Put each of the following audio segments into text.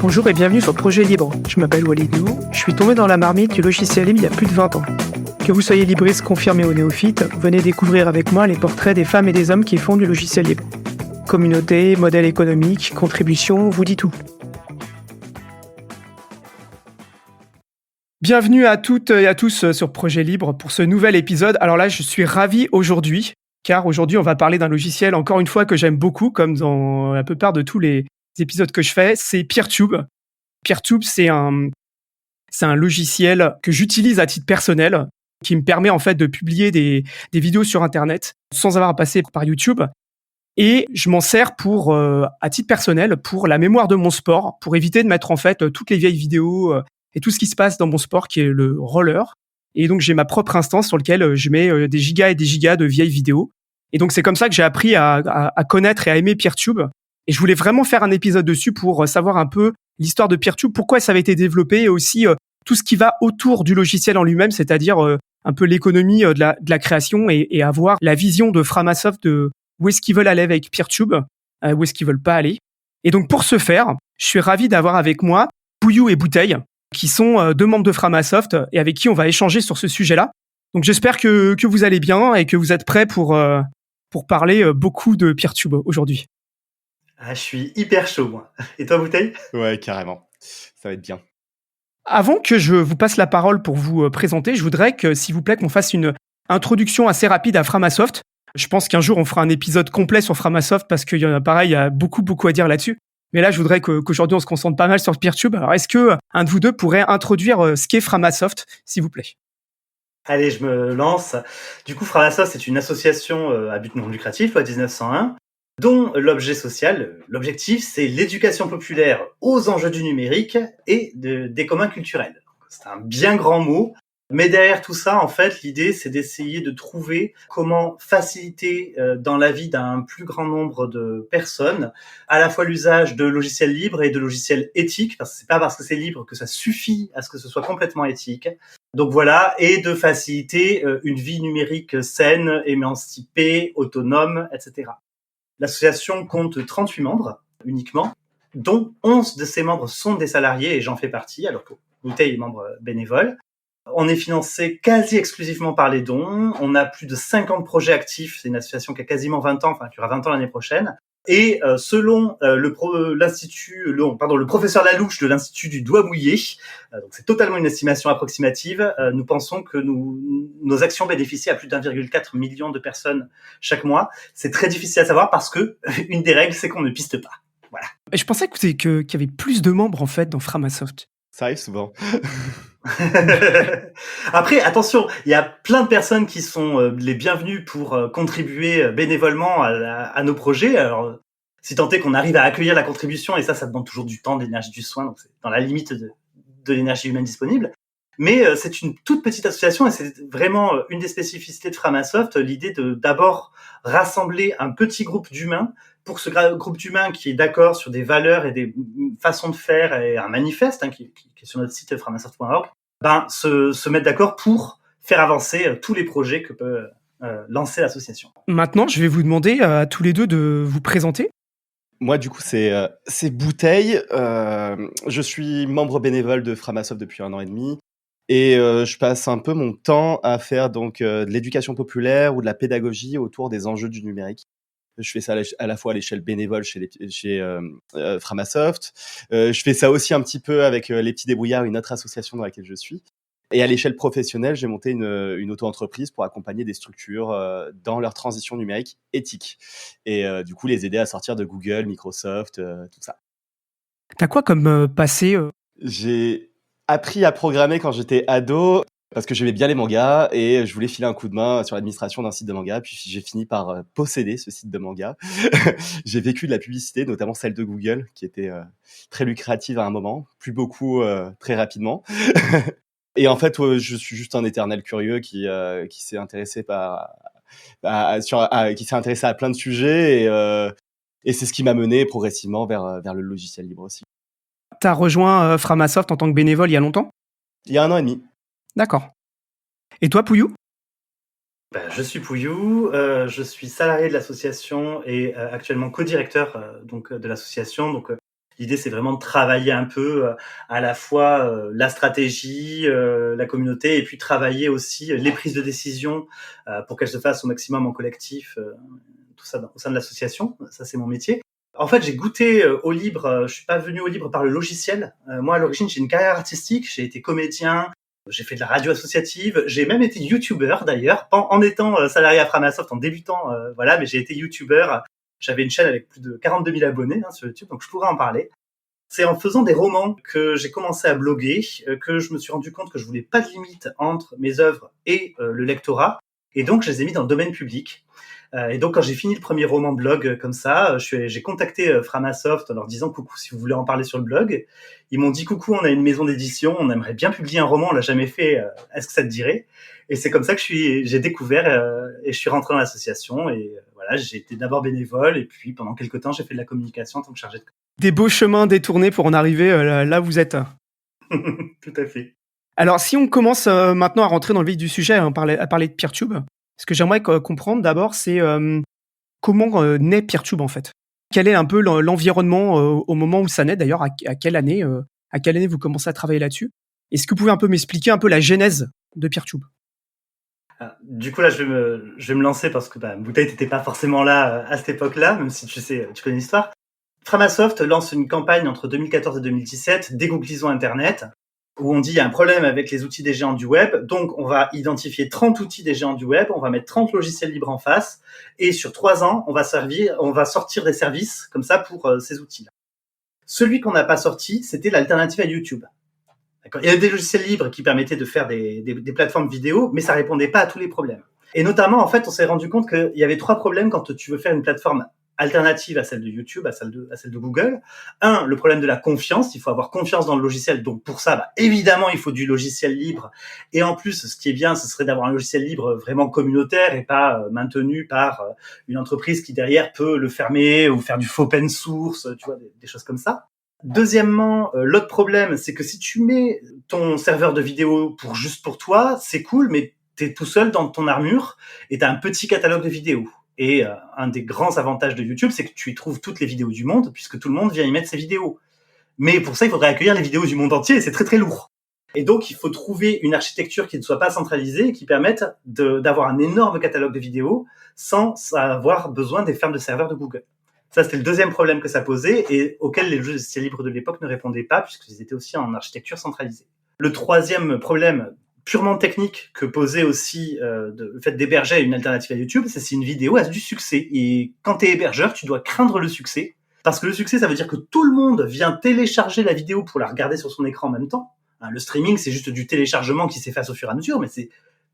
Bonjour et bienvenue sur Projet Libre. Je m'appelle Walidou, je suis tombé dans la marmite du logiciel libre il y a plus de 20 ans. Que vous soyez libriste confirmé ou néophyte, venez découvrir avec moi les portraits des femmes et des hommes qui font du logiciel libre. Communauté, modèle économique, contribution, vous dit tout. Bienvenue à toutes et à tous sur Projet Libre pour ce nouvel épisode. Alors là, je suis ravi aujourd'hui, car aujourd'hui, on va parler d'un logiciel, encore une fois, que j'aime beaucoup, comme dans la plupart de tous les épisodes que je fais, c'est Peertube. Peertube, c'est un logiciel que j'utilise à titre personnel, qui me permet en fait de publier des vidéos sur Internet sans avoir à passer par YouTube. Et je m'en sers pour, à titre personnel, pour la mémoire de mon sport, pour éviter de mettre en fait toutes les vieilles vidéos et tout ce qui se passe dans mon sport, qui est le roller. Et donc j'ai ma propre instance sur laquelle je mets des gigas et des gigas de vieilles vidéos. Et donc c'est comme ça que j'ai appris à connaître et à aimer Peertube. Et je voulais vraiment faire un épisode dessus pour savoir un peu l'histoire de Peertube, pourquoi ça avait été développé, et aussi tout ce qui va autour du logiciel en lui-même, c'est-à-dire un peu l'économie de la création, et avoir la vision de Framasoft de où est-ce qu'ils veulent aller avec Peertube, où est-ce qu'ils veulent pas aller. Et donc pour ce faire, je suis ravi d'avoir avec moi Pouillou et Bouteille, qui sont deux membres de Framasoft et avec qui on va échanger sur ce sujet-là. Donc j'espère que vous allez bien et que vous êtes prêts pour parler beaucoup de Peertube aujourd'hui. Ah, je suis hyper chaud, moi. Et toi, Bouteille ? Ouais, carrément. Ça va être bien. Avant que je vous passe la parole pour vous présenter, je voudrais que, s'il vous plaît, qu'on fasse une introduction assez rapide à Framasoft. Je pense qu'un jour, on fera un épisode complet sur Framasoft parce qu'il y en a pareil, il y a beaucoup à dire là-dessus. Mais là, je voudrais qu'aujourd'hui, on se concentre pas mal sur Peertube. Alors, est-ce que un de vous deux pourrait introduire ce qu'est Framasoft, s'il vous plaît ? Allez, je me lance. Du coup, Framasoft, c'est une association à but non lucratif, loi 1901, dont l'objectif, c'est l'éducation populaire aux enjeux du numérique et des communs culturels. C'est un bien grand mot. Mais derrière tout ça, en fait, l'idée, c'est d'essayer de trouver comment faciliter dans la vie d'un plus grand nombre de personnes à la fois l'usage de logiciels libres et de logiciels éthiques, parce que c'est pas parce que c'est libre que ça suffit à ce que ce soit complètement éthique. Donc voilà, et de faciliter une vie numérique saine, émancipée, autonome, etc. L'association compte 38 membres uniquement, dont 11 de ces membres sont des salariés, et j'en fais partie, alors que Bouteille est membre bénévole. On est financé quasi exclusivement par les dons. On a plus de 50 projets actifs. C'est une association qui a quasiment 20 ans, qui aura 20 ans l'année prochaine. Et selon le professeur Lalouche de l'Institut du Doigt Mouillé, donc c'est totalement une estimation approximative, nous pensons que nos actions bénéficient à plus d'1,4 million de personnes chaque mois. C'est très difficile à savoir parce que une des règles, c'est qu'on ne piste pas. Voilà. Et je pensais qu'il y avait plus de membres en fait dans Framasoft. Ça arrive souvent. Après, attention, il y a plein de personnes qui sont les bienvenues pour contribuer bénévolement à nos projets. Alors, si tant est qu'on arrive à accueillir la contribution, et ça demande toujours du temps, de l'énergie, du soin, donc c'est dans la limite de l'énergie humaine disponible. Mais c'est une toute petite association et c'est vraiment une des spécificités de Framasoft, l'idée de d'abord rassembler un petit groupe d'humains pour ce groupe d'humains qui est d'accord sur des valeurs et des façons de faire et un manifeste qui est sur notre site framasoft.org, se mettre d'accord pour faire avancer tous les projets que peut lancer l'association. Maintenant, je vais vous demander à tous les deux de vous présenter. Moi, du coup, c'est Bouteille. Je suis membre bénévole de Framasoft depuis 1 an et demi. Et je passe un peu mon temps à faire donc de l'éducation populaire ou de la pédagogie autour des enjeux du numérique. Je fais ça à la fois à l'échelle bénévole chez Framasoft. Je fais ça aussi un petit peu avec les Petits Débrouillards, une autre association dans laquelle je suis. Et à l'échelle professionnelle, j'ai monté une auto-entreprise pour accompagner des structures dans leur transition numérique éthique. Et du coup, les aider à sortir de Google, Microsoft, tout ça. T'as quoi comme passé J'ai appris à programmer quand j'étais ado parce que j'aimais bien les mangas et je voulais filer un coup de main sur l'administration d'un site de manga. Puis j'ai fini par posséder ce site de manga. J'ai vécu de la publicité, notamment celle de Google, qui était très lucrative à un moment, plus beaucoup très rapidement. Et en fait, je suis juste un éternel curieux qui s'est intéressé qui s'est intéressé à plein de sujets et c'est ce qui m'a mené progressivement vers le logiciel libre aussi. T'as rejoint Framasoft en tant que bénévole il y a longtemps ? Il y a 1 an et demi. D'accord. Et toi, Pouillou ? Je suis Pouillou, je suis salarié de l'association et actuellement co-directeur de l'association. Donc, L'idée, c'est vraiment de travailler un peu à la fois la stratégie, la communauté, et puis travailler aussi les prises de décision pour qu'elles se fassent au maximum en collectif, tout ça au sein de l'association. Ça, c'est mon métier. En fait, j'ai goûté au libre. Je suis pas venu au libre par le logiciel. Moi, à l'origine, j'ai une carrière artistique. J'ai été comédien. J'ai fait de la radio associative. J'ai même été youtubeur d'ailleurs, en étant salarié à Framasoft, en débutant. Voilà, mais j'ai été youtubeur. J'avais une chaîne avec plus de 42 000 abonnés sur YouTube, donc je pourrais en parler. C'est en faisant des romans que j'ai commencé à bloguer, que je me suis rendu compte que je voulais pas de limite entre mes œuvres et le lectorat. Et donc, je les ai mis dans le domaine public. Et donc, quand j'ai fini le premier roman blog comme ça, j'ai contacté Framasoft en leur disant « Coucou, si vous voulez en parler sur le blog ». Ils m'ont dit « Coucou, on a une maison d'édition, on aimerait bien publier un roman, on l'a jamais fait, est-ce que ça te dirait ?» Et c'est comme ça que j'ai découvert et je suis rentré dans l'association. Et voilà, j'ai été d'abord bénévole et puis pendant quelques temps, j'ai fait de la communication en tant que chargé de com. Des beaux chemins détournés pour en arriver là où vous êtes. Tout à fait. Alors, si on commence maintenant à rentrer dans le vif du sujet, à parler de Peertube, ce que j'aimerais comprendre d'abord, c'est comment naît Peertube en fait. Quel est un peu l'environnement au moment où ça naît d'ailleurs, à quelle année vous commencez à travailler là-dessus? Est-ce que vous pouvez un peu m'expliquer un peu la genèse de Peertube? Du coup, là, je vais me lancer parce que Bouteille, t'étais pas forcément là à cette époque-là, même si tu connais l'histoire. Framasoft lance une campagne entre 2014 et 2017, dégooglisons Internet, où on dit il y a un problème avec les outils des géants du web, donc on va identifier 30 outils des géants du web, on va mettre 30 logiciels libres en face, et sur 3 ans, on va sortir des services comme ça pour ces outils-là. Celui qu'on n'a pas sorti, c'était l'alternative à YouTube. D'accord. Il y avait des logiciels libres qui permettaient de faire des plateformes vidéo, mais ça répondait pas à tous les problèmes. Et notamment, en fait, on s'est rendu compte qu'il y avait 3 problèmes quand tu veux faire une plateforme alternative à celle de YouTube, à celle de Google. Un, le problème de la confiance. Il faut avoir confiance dans le logiciel. Donc, pour ça, évidemment, il faut du logiciel libre. Et en plus, ce qui est bien, ce serait d'avoir un logiciel libre vraiment communautaire et pas maintenu par une entreprise qui, derrière, peut le fermer ou faire du faux open source, tu vois, des choses comme ça. Deuxièmement, l'autre problème, c'est que si tu mets ton serveur de vidéo juste pour toi, c'est cool, mais t'es tout seul dans ton armure et t'as un petit catalogue de vidéos. Et un des grands avantages de YouTube, c'est que tu y trouves toutes les vidéos du monde, puisque tout le monde vient y mettre ses vidéos. Mais pour ça, il faudrait accueillir les vidéos du monde entier, et c'est très très lourd. Et donc, il faut trouver une architecture qui ne soit pas centralisée et qui permette d'avoir un énorme catalogue de vidéos sans avoir besoin des fermes de serveurs de Google. Ça, c'était le deuxième problème que ça posait et auquel les logiciels libres de l'époque ne répondaient pas, puisqu'ils étaient aussi en architecture centralisée. Le troisième problème purement technique que posait aussi le fait d'héberger une alternative à YouTube, c'est si une vidéo a du succès. Et quand tu es hébergeur, tu dois craindre le succès. Parce que le succès, ça veut dire que tout le monde vient télécharger la vidéo pour la regarder sur son écran en même temps. Le streaming, c'est juste du téléchargement qui s'efface au fur et à mesure, mais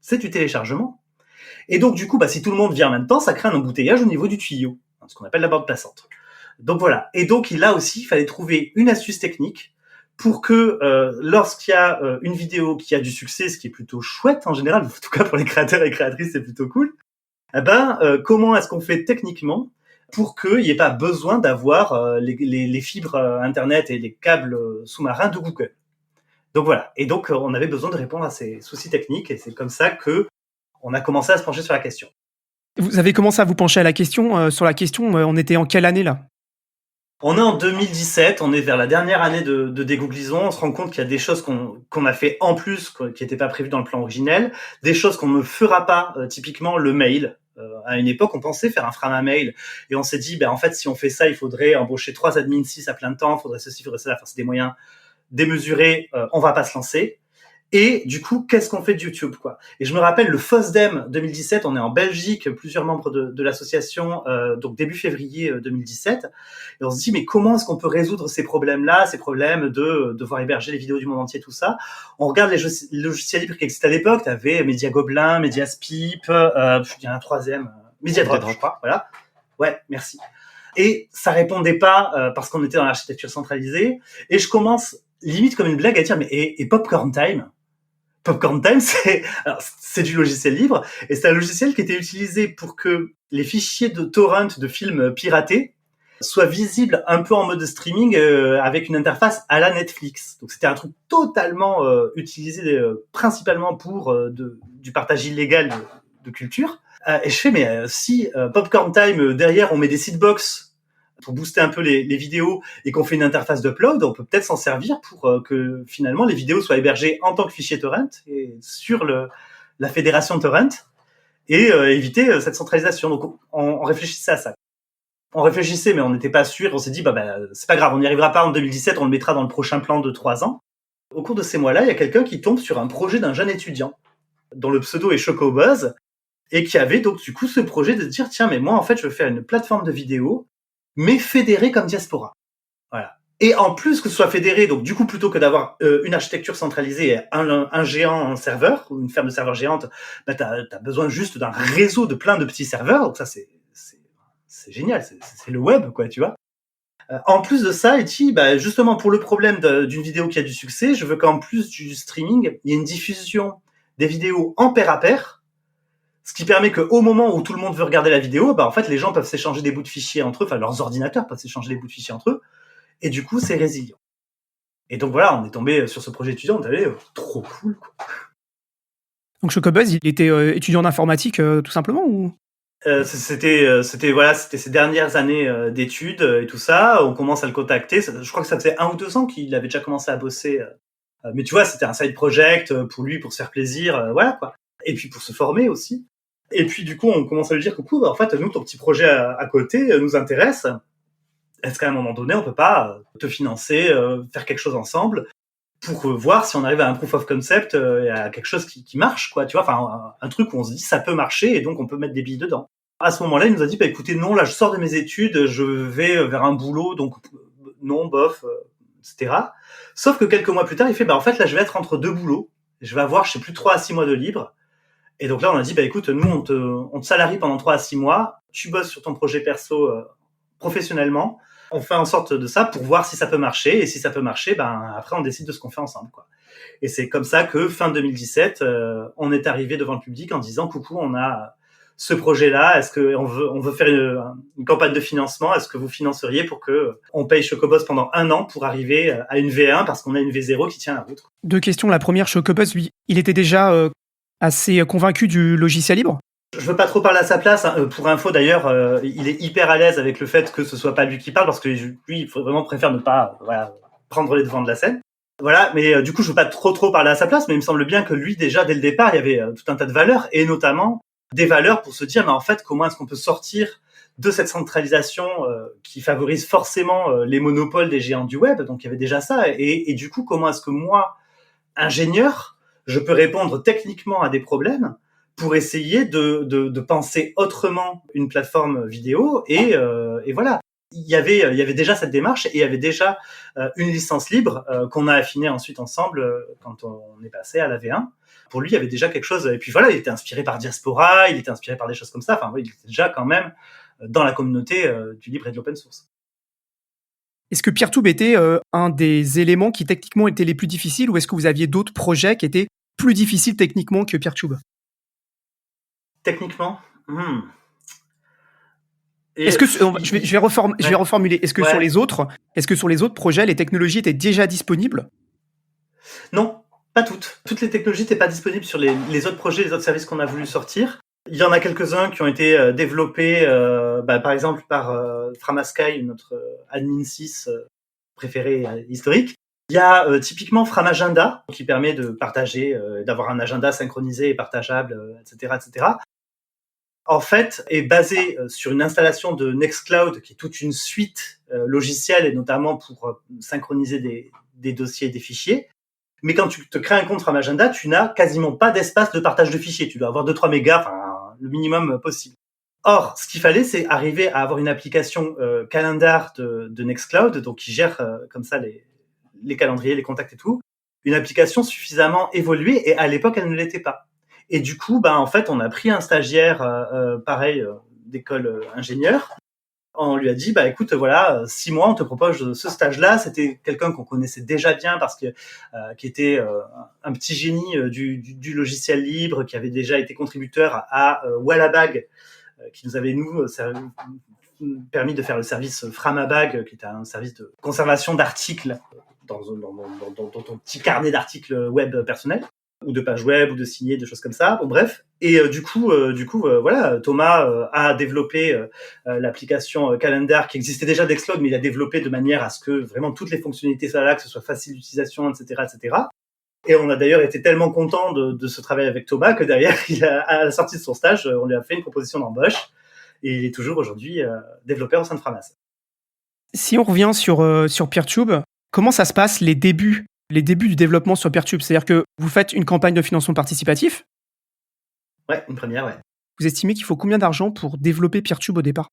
c'est du téléchargement. Et donc, du coup, si tout le monde vient en même temps, ça crée un embouteillage au niveau du tuyau, ce qu'on appelle la bande passante. Donc voilà. Et donc, là aussi, il fallait trouver une astuce technique pour que lorsqu'il y a une vidéo qui a du succès, ce qui est plutôt chouette en général, en tout cas pour les créateurs et créatrices, c'est plutôt cool, comment est-ce qu'on fait techniquement pour qu'il n'y ait pas besoin d'avoir les fibres Internet et les câbles sous-marins de Google. Donc voilà. Et donc, on avait besoin de répondre à ces soucis techniques et c'est comme ça que on a commencé à se pencher sur la question. Vous avez commencé à vous pencher sur la question, on était en quelle année là? On est en 2017, on est vers la dernière année de dégooglisons. On se rend compte qu'il y a des choses qu'on a fait en plus, qui n'étaient pas prévues dans le plan originel, des choses qu'on ne fera pas, typiquement le mail. À une époque, on pensait faire un Frama mail et on s'est dit, en fait, si on fait ça, il faudrait embaucher 3 admin 6 à plein temps, il faudrait ceci, il faudrait cela, enfin, c'est des moyens démesurés, on va pas se lancer. Et du coup, qu'est-ce qu'on fait de YouTube, quoi? Et je me rappelle le FOSDEM 2017, on est en Belgique, plusieurs membres de l'association, donc début février 2017, et on se dit mais comment est-ce qu'on peut résoudre ces problèmes-là, ces problèmes de devoir héberger les vidéos du monde entier, tout ça? On regarde les logiciels libres qui existaient à l'époque, t'avais Media Gobelin, Mediaspip, il y en a un troisième, Mediadrop, je crois, voilà. Ouais, merci. Et ça répondait pas parce qu'on était dans l'architecture centralisée, et je commence limite comme une blague à dire mais et Popcorn Time? Popcorn Time, c'est du logiciel libre et c'est un logiciel qui était utilisé pour que les fichiers de torrent de films piratés soient visibles un peu en mode streaming avec une interface à la Netflix. Donc c'était un truc totalement utilisé principalement pour du partage illégal de culture. Et je fais mais si Popcorn Time derrière on met des seedbox pour booster un peu les vidéos et qu'on fait une interface d'upload, on peut peut-être s'en servir pour que finalement les vidéos soient hébergées en tant que fichier torrent et sur la fédération torrent et éviter cette centralisation. Donc on réfléchissait à ça. On réfléchissait, mais on n'était pas sûr. On s'est dit, c'est pas grave, on n'y arrivera pas en 2017, on le mettra dans le prochain plan de 3 ans. Au cours de ces mois-là, il y a quelqu'un qui tombe sur un projet d'un jeune étudiant, dont le pseudo est Chocobuzz, et qui avait donc du coup ce projet de dire, tiens, mais moi en fait, je veux faire une plateforme de vidéo, mais fédérée comme Diaspora. Voilà. Et en plus que ce soit fédéré, donc du coup, plutôt que d'avoir une architecture centralisée et un géant, un serveur, ou une ferme de serveurs géante, t'as besoin juste d'un réseau de plein de petits serveurs. Donc ça, c'est génial, c'est le web, quoi, tu vois. En plus de ça, il dit, justement, pour le problème d'une vidéo qui a du succès, je veux qu'en plus du streaming, il y ait une diffusion des vidéos en pair à pair, ce qui permet qu'au moment où tout le monde veut regarder la vidéo, en fait, les gens peuvent s'échanger des bouts de fichiers entre eux, enfin, leurs ordinateurs peuvent s'échanger des bouts de fichiers entre eux, et du coup, c'est résilient. Et donc voilà, on est tombé sur ce projet étudiant, on était trop cool, quoi. Donc Chocobuzz, il était étudiant en informatique, tout simplement, ou c'était ces dernières années d'études et tout ça. On commence à le contacter. Je crois que ça faisait 1 ou 2 ans qu'il avait déjà commencé à bosser. Mais tu vois, c'était un side project pour lui, pour se faire plaisir, voilà quoi. Et puis pour se former aussi. Et puis du coup, on commence à lui dire que en fait, nous, ton petit projet à côté nous intéresse. Est-ce qu'à un moment donné, on peut pas te financer, faire quelque chose ensemble pour voir si on arrive à un proof of concept et à quelque chose qui marche, quoi. Tu vois, enfin un truc où on se dit ça peut marcher et donc on peut mettre des billes dedans. À ce moment-là, il nous a dit, écoutez, non, là, je sors de mes études, je vais vers un boulot, donc non, bof, etc. Sauf que quelques mois plus tard, il fait, en fait, là, je vais être entre 2 boulots. Je vais avoir, 3 à 6 mois de libre. Et donc là, on a dit, écoute, nous, on te salarie pendant 3 à 6 mois. Tu bosses sur ton projet perso professionnellement. On fait en sorte de ça pour voir si ça peut marcher. Et si ça peut marcher, après, on décide de ce qu'on fait ensemble, quoi. Et c'est comme ça que, fin 2017, on est arrivé devant le public en disant, coucou, on a ce projet-là, est-ce qu'on veut faire une campagne de financement, est-ce que vous financeriez pour que on paye Chocobuzz pendant 1 an pour arriver à une V1 parce qu'on a une V0 qui tient la route. 2 questions. La première, Chocobuzz, lui, il était déjà assez convaincu du logiciel libre? Je veux pas trop parler à sa place. Pour info d'ailleurs, il est hyper à l'aise avec le fait que ce soit pas lui qui parle parce que lui, il vraiment préfère ne pas prendre les devants de la scène. Voilà, mais du coup, je veux pas trop parler à sa place, mais il me semble bien que lui, déjà, dès le départ, il y avait tout un tas de valeurs, et notamment des valeurs pour se dire, mais en fait, comment est-ce qu'on peut sortir de cette centralisation qui favorise forcément les monopoles des géants du web. Donc, il y avait déjà ça. Et du coup, comment est-ce que moi, ingénieur, je peux répondre techniquement à des problèmes pour essayer de penser autrement une plateforme vidéo et voilà. Il y avait déjà cette démarche et il y avait déjà une licence libre qu'on a affinée ensuite ensemble quand on est passé à la V1. Pour lui, il y avait déjà quelque chose. Et puis voilà, il était inspiré par Diaspora, il était inspiré par des choses comme ça. Enfin, oui, il était déjà quand même dans la communauté du libre et de l'open source. Est-ce que Peertube était un des éléments qui techniquement étaient les plus difficiles ou est-ce que vous aviez d'autres projets qui étaient plus difficiles techniquement que Peertube? Techniquement Est-ce que je vais reformuler. Est-ce que sur les autres projets, les technologies étaient déjà disponibles? Non, pas toutes. Toutes les technologies n'étaient pas disponibles sur les autres projets, les autres services qu'on a voulu sortir. Il y en a quelques-uns qui ont été développés, par exemple par Framasky, notre admin 6 préféré historique. Il y a typiquement Framagenda qui permet de partager, d'avoir un agenda synchronisé et partageable, etc., etc. En fait, est basé sur une installation de Nextcloud, qui est toute une suite logicielle, et notamment pour synchroniser des dossiers et des fichiers. Mais quand tu te crées un compte Framagenda, tu n'as quasiment pas d'espace de partage de fichiers. Tu dois avoir 2-3 mégas, enfin, le minimum possible. Or, ce qu'il fallait, c'est arriver à avoir une application calendar de Nextcloud, donc qui gère comme ça les calendriers, les contacts et tout. Une application suffisamment évoluée, et à l'époque, elle ne l'était pas. Et du coup, en fait, on a pris un stagiaire, pareil, d'école ingénieur. On lui a dit, écoute, voilà, 6 mois, on te propose ce stage-là. C'était quelqu'un qu'on connaissait déjà bien parce que qui était un petit génie du logiciel libre, qui avait déjà été contributeur à Wallabag, qui nous avait permis de faire le service Framabag, qui était un service de conservation d'articles dans ton petit carnet d'articles web personnel. ou de pages web, ou de signer, des choses comme ça. Bon, bref. Et voilà, Thomas a développé l'application Calendar qui existait déjà d'Excloud, mais il a développé de manière à ce que vraiment toutes les fonctionnalités soient là, que ce soit facile d'utilisation, etc., etc. Et on a d'ailleurs été tellement content de ce travail avec Thomas que derrière, à la sortie de son stage, on lui a fait une proposition d'embauche et il est toujours aujourd'hui développeur au sein de Framas. Si on revient sur Peertube, comment ça se passe les débuts du développement sur Peertube? C'est-à-dire que vous faites une campagne de financement participatif. Ouais, une première, ouais. Vous estimez qu'il faut combien d'argent pour développer Peertube au départ?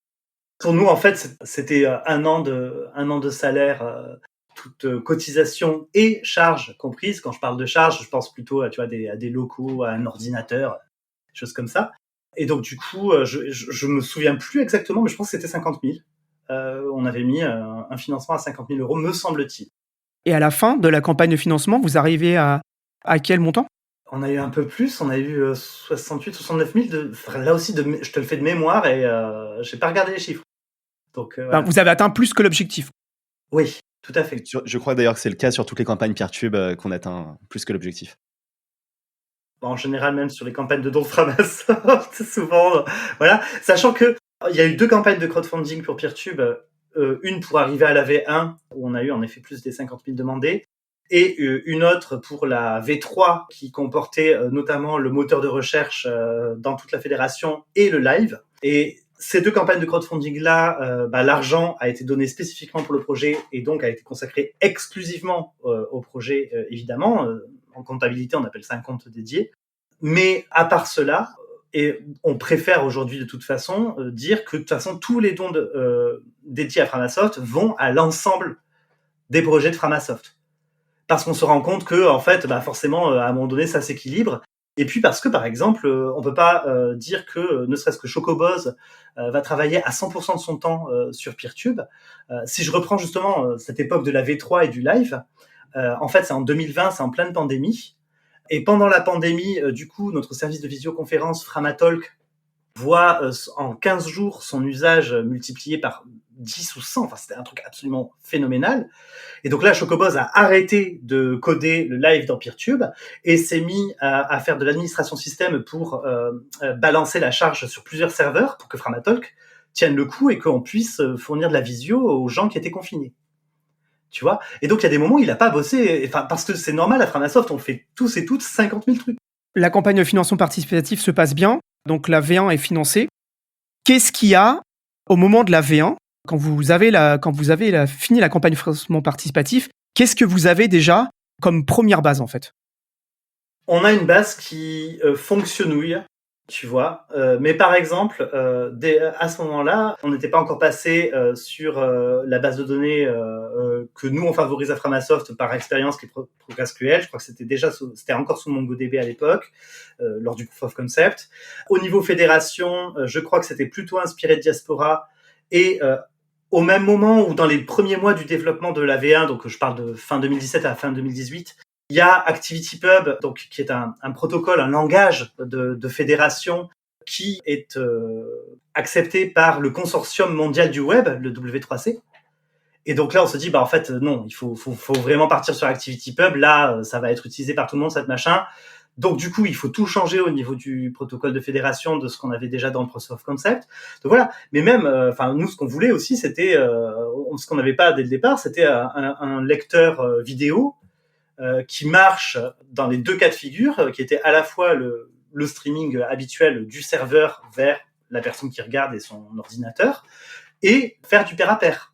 Pour nous, en fait, c'était un an de salaire, toute cotisation et charges comprises. Quand je parle de charges, je pense plutôt à des locaux, à un ordinateur, des choses comme ça. Et donc, du coup, je me souviens plus exactement, mais je pense que c'était 50 000. On avait mis un financement à 50 000 euros, me semble-t-il. Et à la fin de la campagne de financement, vous arrivez à quel montant? On a eu un peu plus, on a eu 68, 69 000. Là aussi, je te le fais de mémoire et j'ai pas regardé les chiffres. Donc, Enfin, voilà. vous avez atteint plus que l'objectif. Oui, tout à fait. Je crois d'ailleurs que c'est le cas sur toutes les campagnes Peertube qu'on atteint plus que l'objectif. En général, même sur les campagnes de dons Framas, c'est souvent, voilà. Sachant que il y a eu 2 campagnes de crowdfunding pour Peertube, une pour arriver à la V1 où on a eu en effet plus des 50 000 demandés, et une autre pour la V3 qui comportait notamment le moteur de recherche dans toute la fédération et le live. Et ces 2 campagnes de crowdfunding là, l'argent a été donné spécifiquement pour le projet et donc a été consacré exclusivement au projet, évidemment. En comptabilité, on appelle ça un compte dédié. Mais à part cela, et on préfère aujourd'hui de toute façon dire que de toute façon tous les dons dédiés à Framasoft vont à l'ensemble des projets de Framasoft. Parce qu'on se rend compte que en fait, forcément, à un moment donné, ça s'équilibre. Et puis parce que, par exemple, on peut pas dire que, ne serait-ce que Chocoboz va travailler à 100% de son temps sur Peertube. Si je reprends justement cette époque de la V3 et du live, en fait, c'est en 2020, c'est en pleine pandémie. Et pendant la pandémie, du coup, notre service de visioconférence Framatalk voit en 15 jours son usage multiplié par 10 ou 100. Enfin, c'était un truc absolument phénoménal. Et donc là, Chocoboz a arrêté de coder le live dans Peertube et s'est mis à faire de l'administration système pour balancer la charge sur plusieurs serveurs pour que Framatalk tienne le coup et qu'on puisse fournir de la visio aux gens qui étaient confinés. Tu vois? Et donc, il y a des moments où il n'a pas bossé, enfin, parce que c'est normal, à Framasoft, on fait tous et toutes 50 000 trucs. La campagne de financement participatif se passe bien, donc la V1 est financée. Qu'est-ce qu'il y a au moment de la V1, quand vous avez fini la campagne de financement participatif, qu'est-ce que vous avez déjà comme première base en fait? On a une base qui fonctionnouille, tu vois. Mais par exemple, à ce moment-là, on n'était pas encore passé sur la base de données que nous on favorise à Framasoft par expérience, qui est ProgSQL. Je crois que c'était encore sous MongoDB à l'époque, lors du proof of concept. Au niveau fédération, je crois que c'était plutôt inspiré de Diaspora. Et au même moment où dans les premiers mois du développement de la V1, donc je parle de fin 2017 à fin 2018, il y a ActivityPub, donc qui est un protocole, un langage de fédération qui est accepté par le consortium mondial du web, le W3C. Et donc là, on se dit, en fait, non, il faut vraiment partir sur ActivityPub. Là, ça va être utilisé par tout le monde, cette machin. Donc du coup, il faut tout changer au niveau du protocole de fédération, de ce qu'on avait déjà dans le Proof of Concept. Donc voilà. Mais même, nous, ce qu'on voulait aussi, c'était ce qu'on n'avait pas dès le départ, c'était un lecteur vidéo qui marche dans les 2 cas de figure, qui était à la fois le streaming habituel du serveur vers la personne qui regarde et son ordinateur, et faire du pair à pair.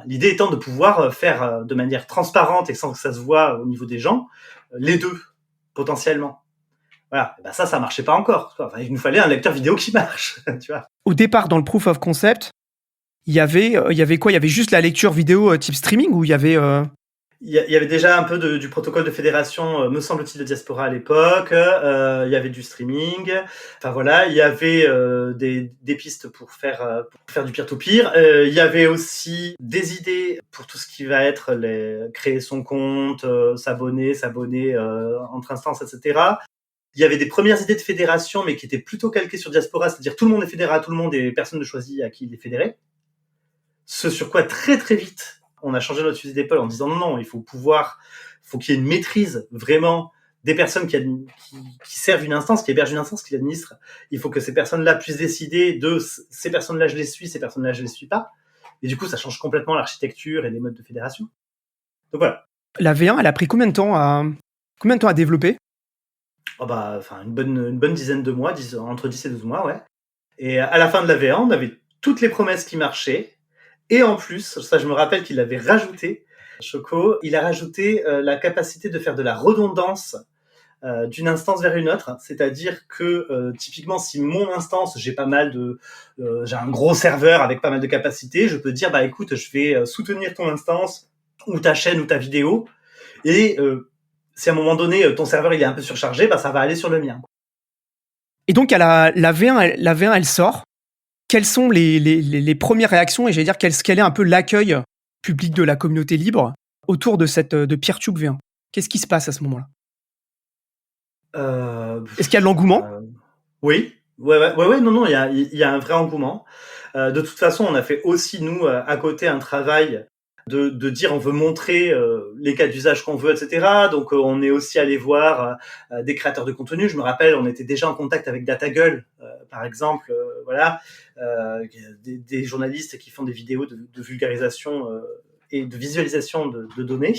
L'idée étant de pouvoir faire de manière transparente et sans que ça se voit au niveau des gens, les 2, potentiellement. Voilà, ça marchait pas encore. Enfin, il nous fallait un lecteur vidéo qui marche, tu vois. Au départ, dans le proof of concept, il y avait quoi? Il y avait juste la lecture vidéo type streaming ou il y avait Il y avait déjà un peu du protocole de fédération, me semble-t-il, de Diaspora à l'époque. Il y avait du streaming. Enfin voilà, il y avait des pistes pour faire du peer-to-peer. Il y avait aussi des idées pour tout ce qui va être créer son compte, s'abonner entre instances, etc. Il y avait des premières idées de fédération, mais qui étaient plutôt calquées sur Diaspora, c'est-à-dire tout le monde est fédéré à tout le monde et personne ne choisit à qui il est fédéré. Ce sur quoi très très vite on a changé notre fusil d'épaule en disant non, il faut qu'il y ait une maîtrise vraiment des personnes qui servent une instance, qui hébergent une instance, qui l'administrent. Il faut que ces personnes-là puissent décider de ces personnes-là, je les suis, ces personnes-là, je les suis pas. Et du coup, ça change complètement l'architecture et les modes de fédération. Donc voilà. La V1, elle a pris combien de temps à développer? Une bonne dizaine de mois, entre 10 et 12 mois, ouais. Et à la fin de la V1, on avait toutes les promesses qui marchaient. Et en plus, ça je me rappelle qu'il avait rajouté, Choco, il a rajouté la capacité de faire de la redondance d'une instance vers une autre. C'est-à-dire que typiquement, si mon instance, j'ai un gros serveur avec pas mal de capacité, je peux dire, bah écoute, je vais soutenir ton instance ou ta chaîne ou ta vidéo. Et si à un moment donné, ton serveur il est un peu surchargé, bah ça va aller sur le mien. Et donc, la V1, elle sort. Quelles sont les premières réactions, et j'allais dire quel est un peu l'accueil public de la communauté libre autour de Peertube V1? Qu'est-ce qui se passe à ce moment-là? Est-ce qu'il y a de l'engouement? Oui. Ouais, non, il y a un vrai engouement. De toute façon, on a fait aussi, nous, à côté, un travail de dire on veut montrer les cas d'usage qu'on veut, etc. Donc, on est aussi allé voir des créateurs de contenu. Je me rappelle, on était déjà en contact avec DataGull, par exemple, des journalistes qui font des vidéos de vulgarisation et de visualisation de données.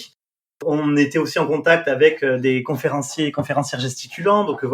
On était aussi en contact avec des conférenciers et conférencières gesticulants, donc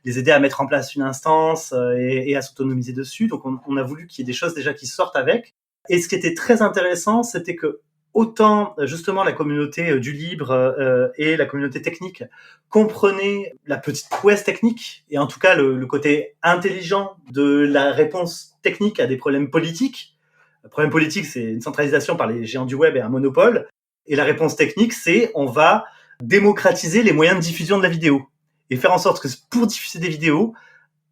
les aider à mettre en place une instance et à s'autonomiser dessus. Donc on a voulu qu'il y ait des choses déjà qui sortent avec. Et ce qui était très intéressant, c'était que autant justement la communauté du libre et la communauté technique comprenaient la petite prouesse technique, et en tout cas le côté intelligent de la réponse technique à des problèmes politiques. Le problème politique, c'est une centralisation par les géants du web et un monopole. Et la réponse technique, c'est on va démocratiser les moyens de diffusion de la vidéo et faire en sorte que pour diffuser des vidéos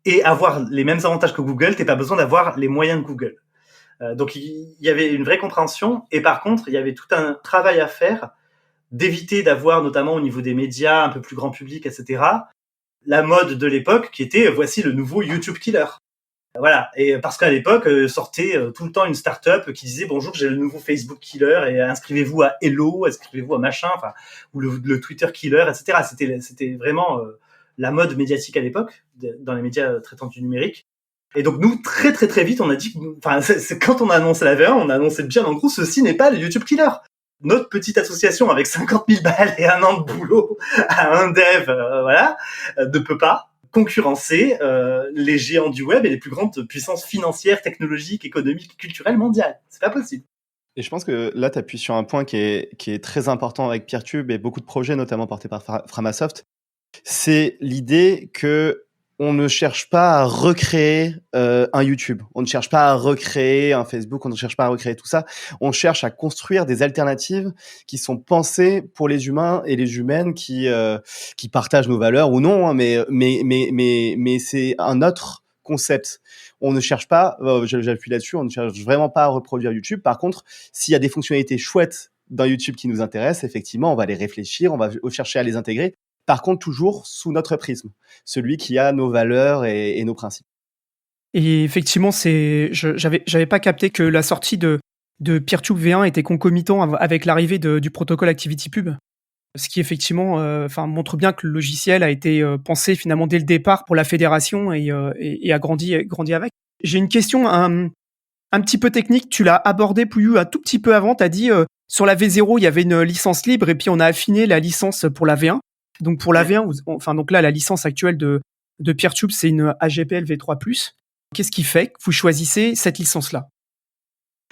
et avoir les mêmes avantages que Google, t'aies pas besoin d'avoir les moyens de Google. Donc il y avait une vraie compréhension, et par contre, il y avait tout un travail à faire d'éviter d'avoir, notamment au niveau des médias un peu plus grand public, etc., la mode de l'époque qui était voici le nouveau YouTube killer. Voilà, et parce qu'à l'époque sortait tout le temps une start-up qui disait bonjour, j'ai le nouveau Facebook killer et inscrivez-vous à Hello, inscrivez-vous à machin, enfin, ou le Twitter killer, etc. C'était vraiment la mode médiatique à l'époque dans les médias traitant du numérique. Et donc nous très très très vite on a dit, enfin c'est quand on a annoncé la V1, on a annoncé bien en gros ceci n'est pas le YouTube killer. Notre petite association avec 50 000 balles et un an de boulot à un dev, ne peut pas concurrencer les géants du web et les plus grandes puissances financières, technologiques, économiques, culturelles mondiales. C'est pas possible. Et je pense que là, tu appuies sur un point qui est très important avec Peertube et beaucoup de projets, notamment portés par Framasoft. C'est l'idée que on ne cherche pas à recréer un YouTube, on ne cherche pas à recréer un Facebook, on ne cherche pas à recréer tout ça. On cherche à construire des alternatives qui sont pensées pour les humains et les humaines qui partagent nos valeurs ou non, hein, mais c'est un autre concept. On ne cherche pas, j'appuie là-dessus, on ne cherche vraiment pas à reproduire YouTube. Par contre, s'il y a des fonctionnalités chouettes dans YouTube qui nous intéressent, effectivement, on va les réfléchir, on va chercher à les intégrer. Par contre, toujours sous notre prisme, celui qui a nos valeurs et nos principes. Et effectivement, j'avais pas capté que la sortie de Peertube V1 était concomitant avec l'arrivée du protocole ActivityPub. Ce qui effectivement montre bien que le logiciel a été pensé finalement dès le départ pour la fédération et a grandi avec. J'ai une question un petit peu technique. Tu l'as abordé, Pouillou, un tout petit peu avant. Tu as dit sur la V0, il y avait une licence libre et puis on a affiné la licence pour la V1. Donc pour la V1, donc là, la licence actuelle de Peertube, c'est une AGPL V3+. Qu'est-ce qui fait que vous choisissez cette licence-là?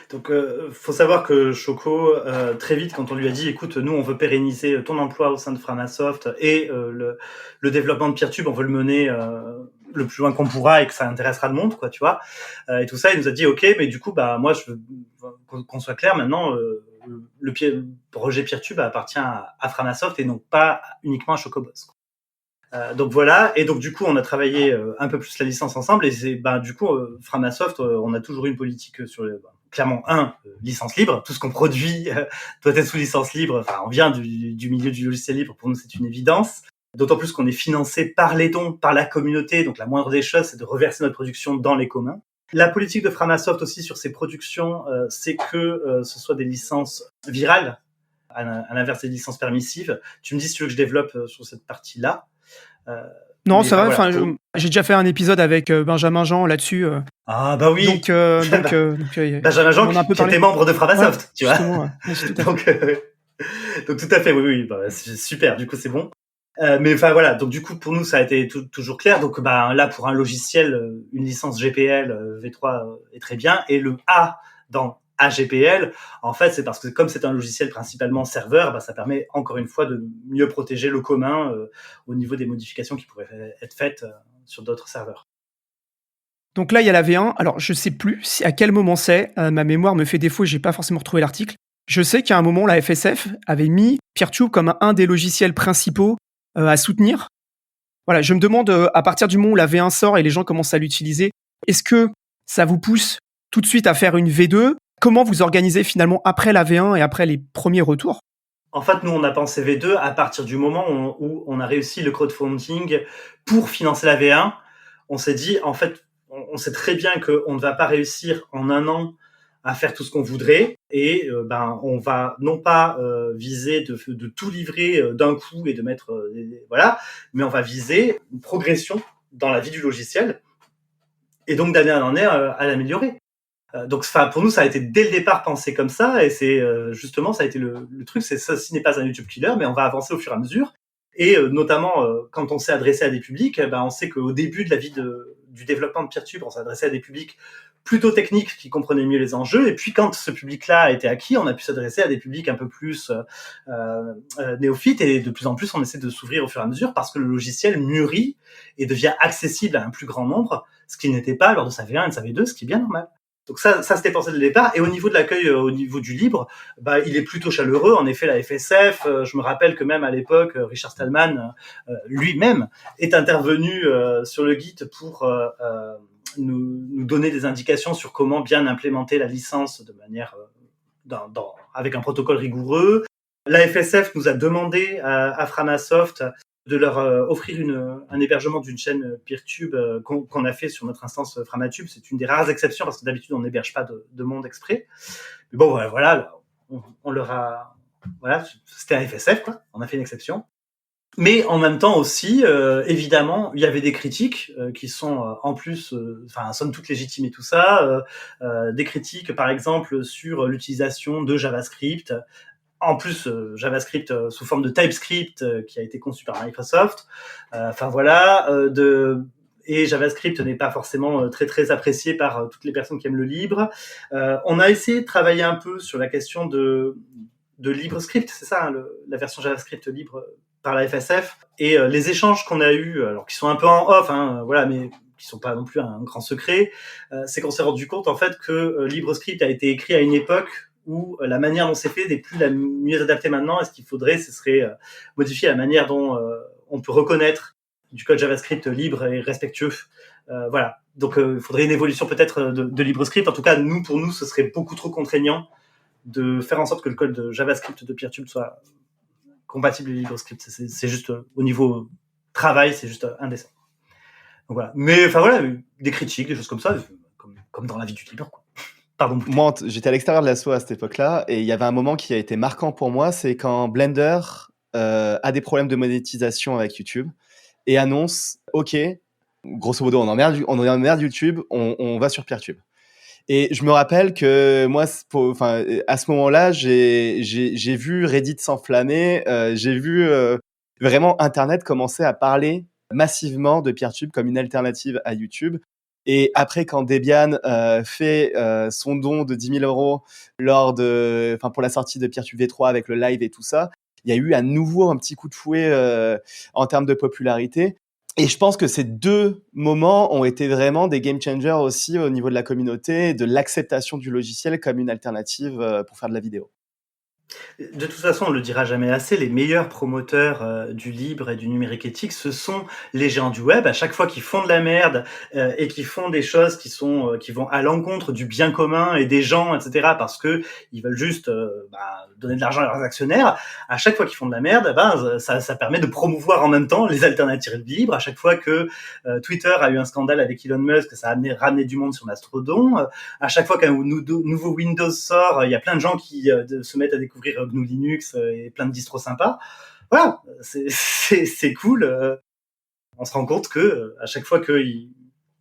Donc, faut savoir que Choco, très vite, quand on lui a dit, écoute, nous, on veut pérenniser ton emploi au sein de Framasoft et le développement de Peertube, on veut le mener le plus loin qu'on pourra et que ça intéressera le monde, quoi, tu vois. Et tout ça, il nous a dit, ok, mais du coup, moi, je veux qu'on soit clair maintenant. Le projet Peertube appartient à Framasoft et non pas uniquement à Chocoboss. Donc voilà, et donc du coup on a travaillé un peu plus la licence ensemble, et c'est du coup Framasoft, on a toujours eu une politique sur clairement licence libre, tout ce qu'on produit doit être sous licence libre. Enfin, on vient du milieu du logiciel libre, pour nous c'est une évidence. D'autant plus qu'on est financé par les dons, par la communauté, donc la moindre des choses c'est de reverser notre production dans les communs. La politique de Framasoft aussi sur ses productions, c'est que ce soit des licences virales. à l'inverse des licences permissives. Tu me dis si tu veux que je développe sur cette partie-là. Non, Mais ça va. voilà. J'ai déjà fait un épisode avec Benjamin Jean là-dessus. Ah bah oui. Donc, Benjamin Jean on a un peu qui était parlé. membre de Framasoft, Ouais, tu vois. justement, ouais. Ouais, tout à fait. Donc tout à fait, oui, bah, c'est super. Du coup, c'est bon. Mais enfin voilà. Donc du coup, pour nous, ça a été toujours clair. Donc bah là, pour un logiciel, une licence GPL V3 est très bien. Et le A dans AGPL, en fait, c'est parce que comme c'est un logiciel principalement serveur, bah, ça permet encore une fois de mieux protéger le commun au niveau des modifications qui pourraient être faites sur d'autres serveurs. Donc là, il y a la V1. Alors, je sais plus à quel moment c'est. Ma mémoire me fait défaut, j'ai pas forcément retrouvé l'article. Je sais qu'à un moment, la FSF avait mis Peertube comme un des logiciels principaux à soutenir. Voilà, je me demande, à partir du moment où la V1 sort et les gens commencent à l'utiliser, est-ce que ça vous pousse tout de suite à faire une V2 ? Comment vous organisez finalement après la V1 et après les premiers retours ? En fait, nous, on a pensé V2 à partir du moment où on a réussi le crowdfunding pour financer la V1. On s'est dit, en fait, on sait très bien qu'on ne va pas réussir en un an à faire tout ce qu'on voudrait, et on va non pas viser de tout livrer d'un coup et de mettre voilà, mais on va viser une progression dans la vie du logiciel, et donc d'année en année à l'améliorer. Donc, pour nous, ça a été dès le départ pensé comme ça, et c'est justement, ça a été le truc, c'est ça, ce n'est pas un YouTube killer, mais on va avancer au fur et à mesure. Et notamment, quand on s'est adressé à des publics, on sait qu'au début de la vie du développement de Peertube, on s'est adressé à des publics plutôt techniques qui comprenaient mieux les enjeux. Et puis, quand ce public-là a été acquis, on a pu s'adresser à des publics un peu plus néophytes. Et de plus en plus, on essaie de s'ouvrir au fur et à mesure parce que le logiciel mûrit et devient accessible à un plus grand nombre, ce qui n'était pas lors de sa V1 et de sa V2, ce qui est bien normal. Donc ça c'était pensé dès le départ. Et au niveau de l'accueil, au niveau du libre, il est plutôt chaleureux. En effet, la FSF, je me rappelle que même à l'époque, Richard Stallman lui-même est intervenu sur le Git pour nous donner des indications sur comment bien implémenter la licence de manière avec un protocole rigoureux. La FSF nous a demandé à Framasoft de leur offrir un hébergement d'une chaîne Peertube qu'on a fait sur notre instance Framatube. C'est une des rares exceptions parce que d'habitude on n'héberge pas de monde exprès. Mais bon, voilà, on leur a, voilà, c'était un FSF quoi. On a fait une exception. Mais en même temps aussi, évidemment, il y avait des critiques qui sont en plus, somme toute légitimes et tout ça. Des critiques, par exemple, sur l'utilisation de JavaScript. En plus, JavaScript sous forme de TypeScript qui a été conçu par Microsoft. Et JavaScript n'est pas forcément très très apprécié par toutes les personnes qui aiment le libre. On a essayé de travailler un peu sur la question de LibreScript, c'est ça, la version JavaScript libre par la FSF. Et les échanges qu'on a eus, alors qui sont un peu en off, voilà, mais qui sont pas non plus un grand secret, c'est qu'on s'est rendu compte en fait que LibreScript a été écrit à une époque où la manière dont c'est fait n'est plus la mieux adaptée maintenant. Et ce qu'il faudrait, ce serait modifier la manière dont on peut reconnaître du code JavaScript libre et respectueux. Voilà. Donc, il faudrait une évolution peut-être de LibreScript. En tout cas, pour nous, ce serait beaucoup trop contraignant de faire en sorte que le code de JavaScript de Peertube soit compatible avec LibreScript. C'est juste au niveau travail, c'est juste indécent. Donc voilà. Mais voilà, des critiques, des choses comme ça, comme dans la vie du libre, quoi. Pardon. Moi, j'étais à l'extérieur de l'asso à cette époque-là, et il y avait un moment qui a été marquant pour moi, c'est quand Blender a des problèmes de monétisation avec YouTube et annonce, ok, grosso modo, on emmerde YouTube, on va sur Peertube. Et je me rappelle que moi, à ce moment-là, j'ai vu Reddit s'enflammer, j'ai vu vraiment Internet commencer à parler massivement de Peertube comme une alternative à YouTube. Et après, quand Debian fait son don de 10 000 € pour la sortie de Peertube V3 avec le live et tout ça, il y a eu à nouveau un petit coup de fouet en termes de popularité. Et je pense que ces deux moments ont été vraiment des game changers aussi au niveau de la communauté et de l'acceptation du logiciel comme une alternative pour faire de la vidéo. De toute façon, on le dira jamais assez, les meilleurs promoteurs du libre et du numérique éthique, ce sont les géants du web. À chaque fois qu'ils font de la merde et qu'ils font des choses qui vont à l'encontre du bien commun et des gens, etc., parce que ils veulent juste donner de l'argent à leurs actionnaires. À chaque fois qu'ils font de la merde, ça permet de promouvoir en même temps les alternatives libres. À chaque fois que Twitter a eu un scandale avec Elon Musk, ça a ramené du monde sur Mastodon. À chaque fois qu'un nouveau Windows sort, il y a plein de gens qui se mettent à découvrir GNU Linux et plein de distros sympas. Voilà, c'est cool. On se rend compte que à chaque fois qu'ils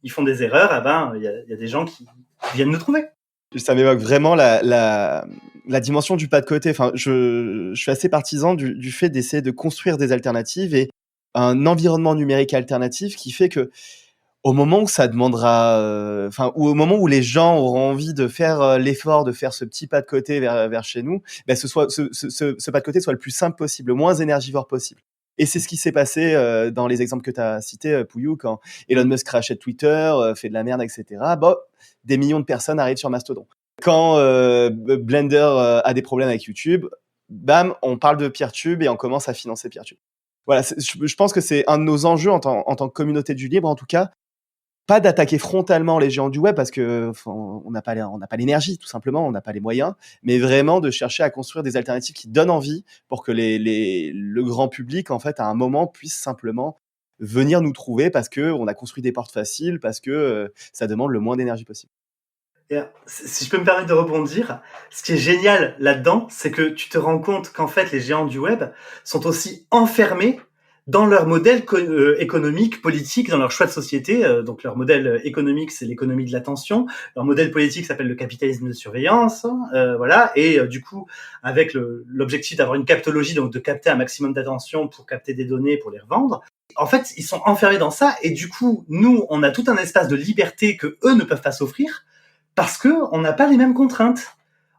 font des erreurs, il y a des gens qui viennent nous trouver. Ça m'évoque vraiment la dimension du pas de côté. Enfin, je suis assez partisan du fait d'essayer de construire des alternatives et un environnement numérique alternatif qui fait que au moment où ça demandera, ou au moment où les gens auront envie de faire l'effort de faire ce petit pas de côté vers chez nous, ben ce pas de côté soit le plus simple possible, le moins énergivore possible. Et c'est ce qui s'est passé dans les exemples que tu as cités, Pouillou, quand Elon Musk rachète Twitter, fait de la merde, etc. Bon, des millions de personnes arrivent sur Mastodon. Quand Blender a des problèmes avec YouTube, bam, on parle de Peertube et on commence à financer Peertube. Voilà, je pense que c'est un de nos enjeux en tant que communauté du libre, en tout cas, pas d'attaquer frontalement les géants du web parce que on n'a pas l'énergie, tout simplement, on n'a pas les moyens, mais vraiment de chercher à construire des alternatives qui donnent envie pour que le grand public, en fait, à un moment, puisse simplement venir nous trouver parce que on a construit des portes faciles, parce que ça demande le moins d'énergie possible. Et si je peux me permettre de rebondir, ce qui est génial là-dedans, c'est que tu te rends compte qu'en fait, les géants du web sont aussi enfermés dans leur modèle économique, politique, dans leur choix de société. Donc leur modèle économique, c'est l'économie de l'attention. Leur modèle politique s'appelle le capitalisme de surveillance. Voilà. Et du coup, avec l'objectif d'avoir une captologie, donc de capter un maximum d'attention pour capter des données, pour les revendre. En fait, ils sont enfermés dans ça. Et du coup, nous, on a tout un espace de liberté que eux ne peuvent pas s'offrir parce que on n'a pas les mêmes contraintes.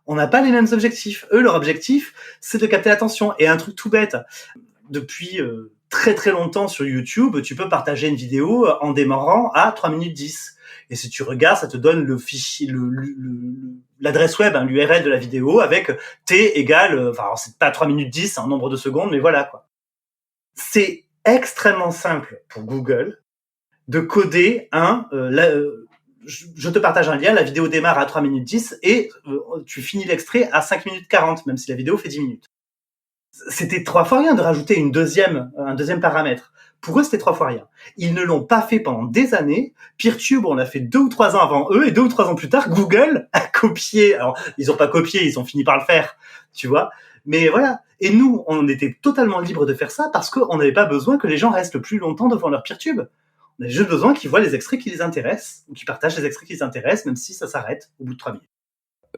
On n'a pas les mêmes objectifs. Eux, leur objectif, c'est de capter l'attention. Et un truc tout bête, depuis très très longtemps sur YouTube, tu peux partager une vidéo en démarrant à 3 minutes 10. Et si tu regardes, ça te donne le fichier, l'adresse web, l'URL de la vidéo avec t égale, alors c'est pas 3 minutes 10, c'est un nombre de secondes, mais voilà quoi. C'est extrêmement simple pour Google de coder je te partage un lien, la vidéo démarre à 3 minutes 10 et tu finis l'extrait à 5 minutes 40, même si la vidéo fait 10 minutes. C'était 3 fois rien de rajouter un deuxième paramètre. Pour eux, c'était 3 fois rien. Ils ne l'ont pas fait pendant des années. Peertube, on l'a fait 2 ou 3 ans avant eux, et 2 ou 3 ans plus tard, Google a copié. Alors, ils ont pas copié, ils ont fini par le faire, tu vois. Mais voilà. Et nous, on était totalement libres de faire ça parce qu'on n'avait pas besoin que les gens restent le plus longtemps devant leur Peertube. On a juste besoin qu'ils voient les extraits qui les intéressent, ou qu'ils partagent les extraits qui les intéressent, même si ça s'arrête au bout de 3 minutes.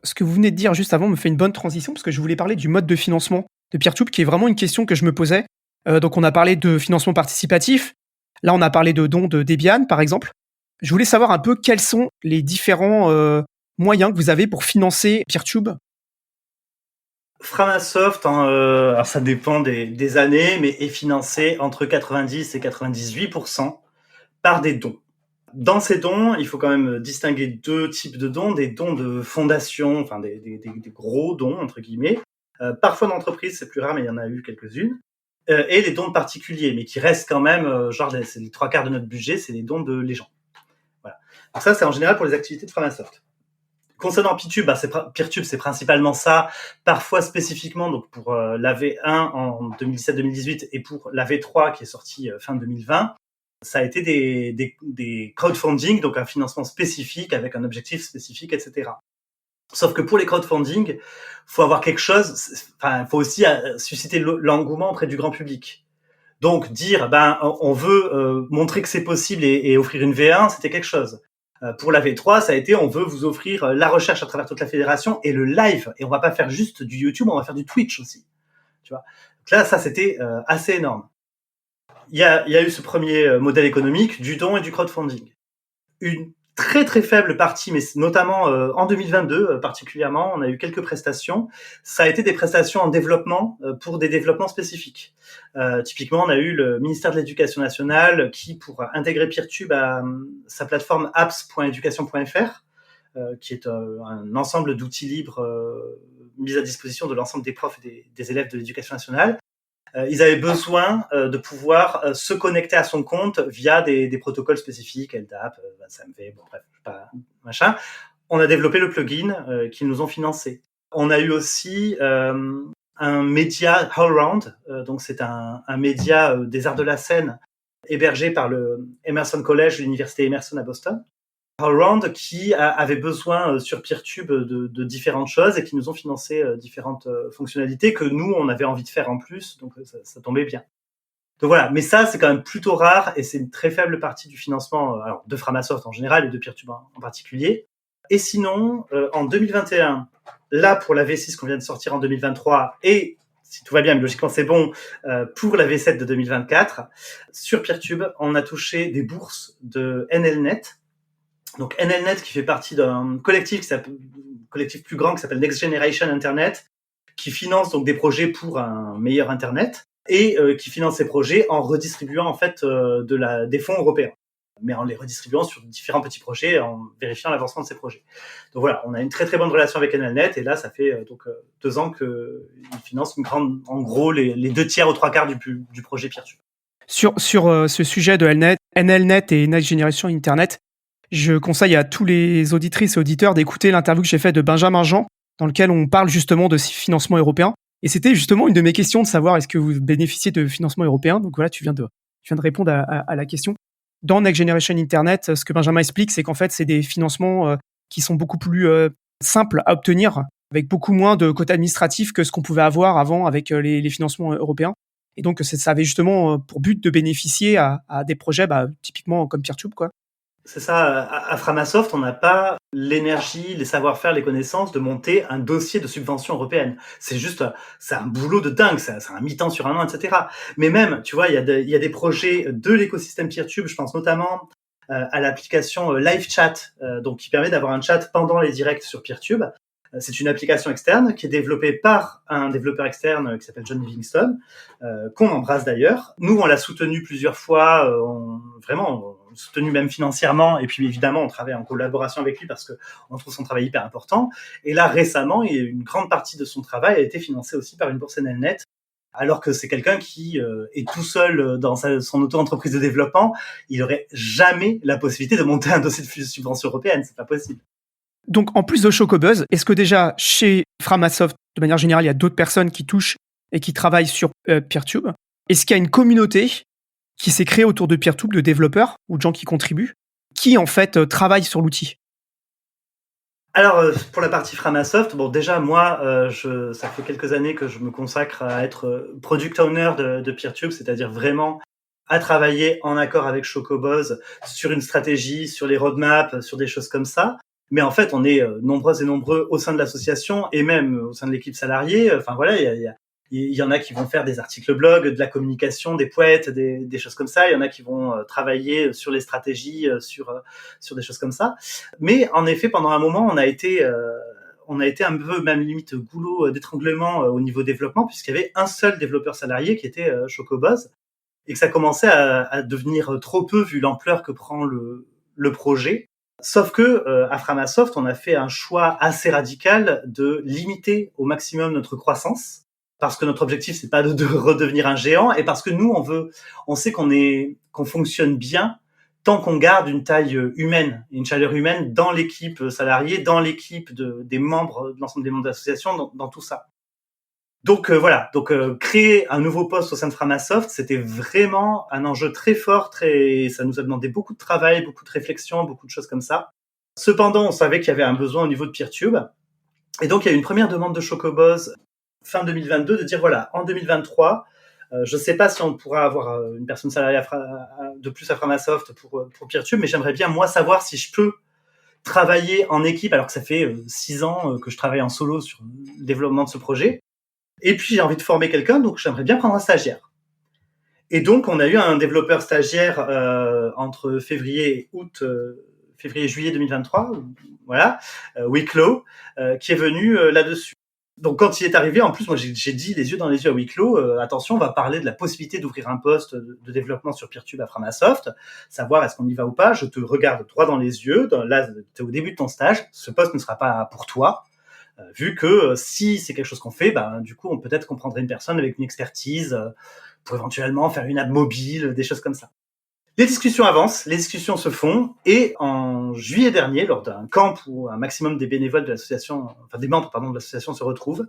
Ce que vous venez de dire juste avant me fait une bonne transition parce que je voulais parler du mode de financement de Peertube, qui est vraiment une question que je me posais. Donc on a parlé de financement participatif, là on a parlé de dons de Debian par exemple. Je voulais savoir un peu quels sont les différents moyens que vous avez pour financer Peertube. Framasoft, alors ça dépend des années, mais est financé entre 90 et 98% par des dons. Dans ces dons, il faut quand même distinguer 2 types de dons, des dons de fondation, enfin des gros dons entre guillemets. Parfois d'entreprise, c'est plus rare, mais il y en a eu quelques-unes. Et les dons de particuliers, mais qui restent quand même, c'est les 3/4 de notre budget, c'est les dons de les gens. Voilà. Donc ça, c'est en général pour les activités de Framasoft. Concernant Peertube, Peertube, c'est principalement ça, parfois spécifiquement donc pour la V1 en 2017-2018 et pour la V3 qui est sortie fin 2020. Ça a été des crowdfunding, donc un financement spécifique avec un objectif spécifique, etc. Sauf que pour les crowdfunding, faut avoir quelque chose, faut aussi susciter l'engouement auprès du grand public. Donc dire, on veut montrer que c'est possible et offrir une V1, c'était quelque chose. Pour la V3, ça a été, on veut vous offrir la recherche à travers toute la fédération et le live. Et on va pas faire juste du YouTube, on va faire du Twitch aussi. Tu vois. Donc là, ça, c'était assez énorme. Il y a eu ce premier modèle économique du don et du crowdfunding. Une très très faible partie, mais notamment en 2022 particulièrement, on a eu quelques prestations. Ça a été des prestations en développement pour des développements spécifiques. Typiquement, on a eu le ministère de l'Éducation nationale qui, pour intégrer Peertube à sa plateforme apps.education.fr, qui est un ensemble d'outils libres mis à disposition de l'ensemble des profs et des élèves de l'Éducation nationale, ils avaient besoin de pouvoir se connecter à son compte via des protocoles spécifiques, LDAP, SAMV, bon bref, pas machin. On a développé le plugin qu'ils nous ont financé. On a eu aussi un média Allround, donc c'est un média des arts de la scène hébergé par le Emerson College, l'université Emerson à Boston, Allround qui avait besoin sur Peertube de différentes choses et qui nous ont financé différentes fonctionnalités que nous, on avait envie de faire en plus, donc ça tombait bien. Donc voilà, mais ça, c'est quand même plutôt rare et c'est une très faible partie du financement alors, de Framasoft en général et de Peertube en particulier. Et sinon, en 2021, là, pour la V6 qu'on vient de sortir en 2023 et si tout va bien, mais logiquement c'est bon, pour la V7 de 2024, sur Peertube, on a touché des bourses de NLNet. Donc NLNet qui fait partie d'un collectif plus grand qui s'appelle Next Generation Internet, qui finance donc des projets pour un meilleur Internet et qui finance ces projets en redistribuant en fait des fonds européens, mais en les redistribuant sur différents petits projets, en vérifiant l'avancement de ces projets. Donc voilà, on a une très très bonne relation avec NLNet et là ça fait 2 ans qu'ils financent en gros les 2/3 aux 3/4 du projet Peertube. Sur ce sujet de NLNet et Next Generation Internet, je conseille à tous les auditrices et auditeurs d'écouter l'interview que j'ai faite de Benjamin Jean, dans lequel on parle justement de financement européen. Et c'était justement une de mes questions de savoir est-ce que vous bénéficiez de financement européen. Donc voilà, tu viens de répondre à la question. Dans Next Generation Internet, ce que Benjamin explique, c'est qu'en fait, c'est des financements qui sont beaucoup plus simples à obtenir, avec beaucoup moins de quotas administratifs que ce qu'on pouvait avoir avant avec les financements européens. Et donc, ça avait justement pour but de bénéficier à des projets typiquement comme Peertube, quoi. C'est ça, à Framasoft, on n'a pas l'énergie, les savoir-faire, les connaissances de monter un dossier de subvention européenne. C'est un boulot de dingue, c'est un mi-temps sur 1 an, etc. Mais même, tu vois, il y a des projets de l'écosystème Peertube, je pense notamment à l'application Live Chat, donc qui permet d'avoir un chat pendant les directs sur Peertube. C'est une application externe qui est développée par un développeur externe qui s'appelle John Livingston, qu'on embrasse d'ailleurs. Nous, on l'a soutenu plusieurs fois, on soutenu même financièrement, et puis évidemment, on travaille en collaboration avec lui parce qu'on trouve son travail hyper important. Et là, récemment, une grande partie de son travail a été financée aussi par une bourse NLNet, alors que c'est quelqu'un qui est tout seul dans son auto-entreprise de développement. Il n'aurait jamais la possibilité de monter un dossier de subvention européenne, c'est pas possible. Donc, en plus de Chocobuzz, est-ce que déjà, chez Framasoft, de manière générale, il y a d'autres personnes qui touchent et qui travaillent sur Peertube? Est-ce qu'il y a une communauté qui s'est créée autour de Peertube, de développeurs ou de gens qui contribuent, qui, en fait, travaillent sur l'outil? Alors, pour la partie Framasoft, bon, déjà, moi, ça fait quelques années que je me consacre à être product owner de Peertube, c'est-à-dire vraiment à travailler en accord avec Chocobuzz sur une stratégie, sur les roadmaps, sur des choses comme ça. Mais en fait, on est nombreuses et nombreux au sein de l'association et même au sein de l'équipe salariée. Enfin voilà, il y en a qui vont faire des articles blog, de la communication, des poètes, des choses comme ça. Il y en a qui vont travailler sur les stratégies, sur des choses comme ça. Mais en effet, pendant un moment, on a été un peu même limite goulot d'étranglement au niveau développement, puisqu'il y avait un seul développeur salarié qui était Chocobuzz, et que ça commençait à devenir trop peu vu l'ampleur que prend le projet. Sauf que à Framasoft, on a fait un choix assez radical de limiter au maximum notre croissance, parce que notre objectif c'est pas de redevenir un géant, et parce que nous on sait qu'on fonctionne bien tant qu'on garde une taille humaine, une chaleur humaine dans l'équipe salariée, dans l'équipe des membres, de l'ensemble des membres de l'association, dans tout ça. Donc voilà, créer un nouveau poste au sein de Framasoft, c'était vraiment un enjeu très fort, ça nous a demandé beaucoup de travail, beaucoup de réflexion, beaucoup de choses comme ça. Cependant, on savait qu'il y avait un besoin au niveau de Peertube, et donc il y a eu une première demande de Chocobuzz fin 2022 de dire voilà, en 2023, je sais pas si on pourra avoir une personne salariée de plus à Framasoft pour Peertube, mais j'aimerais bien moi savoir si je peux travailler en équipe, alors que ça fait 6 ans que je travaille en solo sur le développement de ce projet. Et puis, j'ai envie de former quelqu'un, donc j'aimerais bien prendre un stagiaire. Et donc, on a eu un développeur stagiaire entre février et juillet 2023, voilà, Wicklow, qui est venu là-dessus. Donc, quand il est arrivé, en plus, moi, j'ai dit les yeux dans les yeux à Wicklow, attention, on va parler de la possibilité d'ouvrir un poste de développement sur Peertube à Framasoft, savoir est-ce qu'on y va ou pas. Je te regarde droit dans les yeux. Là, tu es au début de ton stage. Ce poste ne sera pas pour toi. Vu que si c'est quelque chose qu'on fait, du coup, peut-être qu'on prendrait une personne avec une expertise pour éventuellement faire une app mobile, des choses comme ça. Les discussions avancent, les discussions se font, et en juillet dernier, lors d'un camp où un maximum des bénévoles de l'association, enfin des membres de l'association se retrouvent,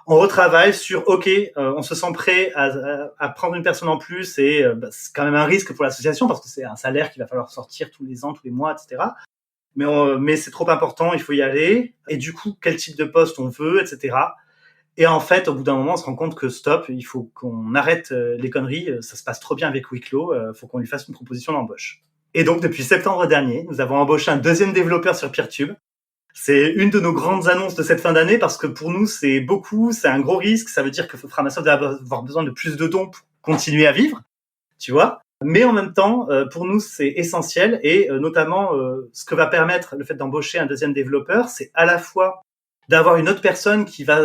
on retravaille sur on se sent prêt à prendre une personne en plus, et c'est quand même un risque pour l'association parce que c'est un salaire qu'il va falloir sortir tous les ans, tous les mois, etc. mais c'est trop important, il faut y aller. Et du coup, quel type de poste on veut, etc. Et en fait, au bout d'un moment, on se rend compte que stop, il faut qu'on arrête les conneries. Ça se passe trop bien avec Wicklow. Faut qu'on lui fasse une proposition d'embauche. Et donc, depuis septembre dernier, nous avons embauché un deuxième développeur sur Peertube. C'est une de nos grandes annonces de cette fin d'année parce que pour nous, c'est beaucoup, c'est un gros risque. Ça veut dire que Framasoft va avoir besoin de plus de dons pour continuer à vivre, tu vois. Mais en même temps, pour nous, c'est essentiel et notamment, ce que va permettre le fait d'embaucher un deuxième développeur, c'est à la fois d'avoir une autre personne qui va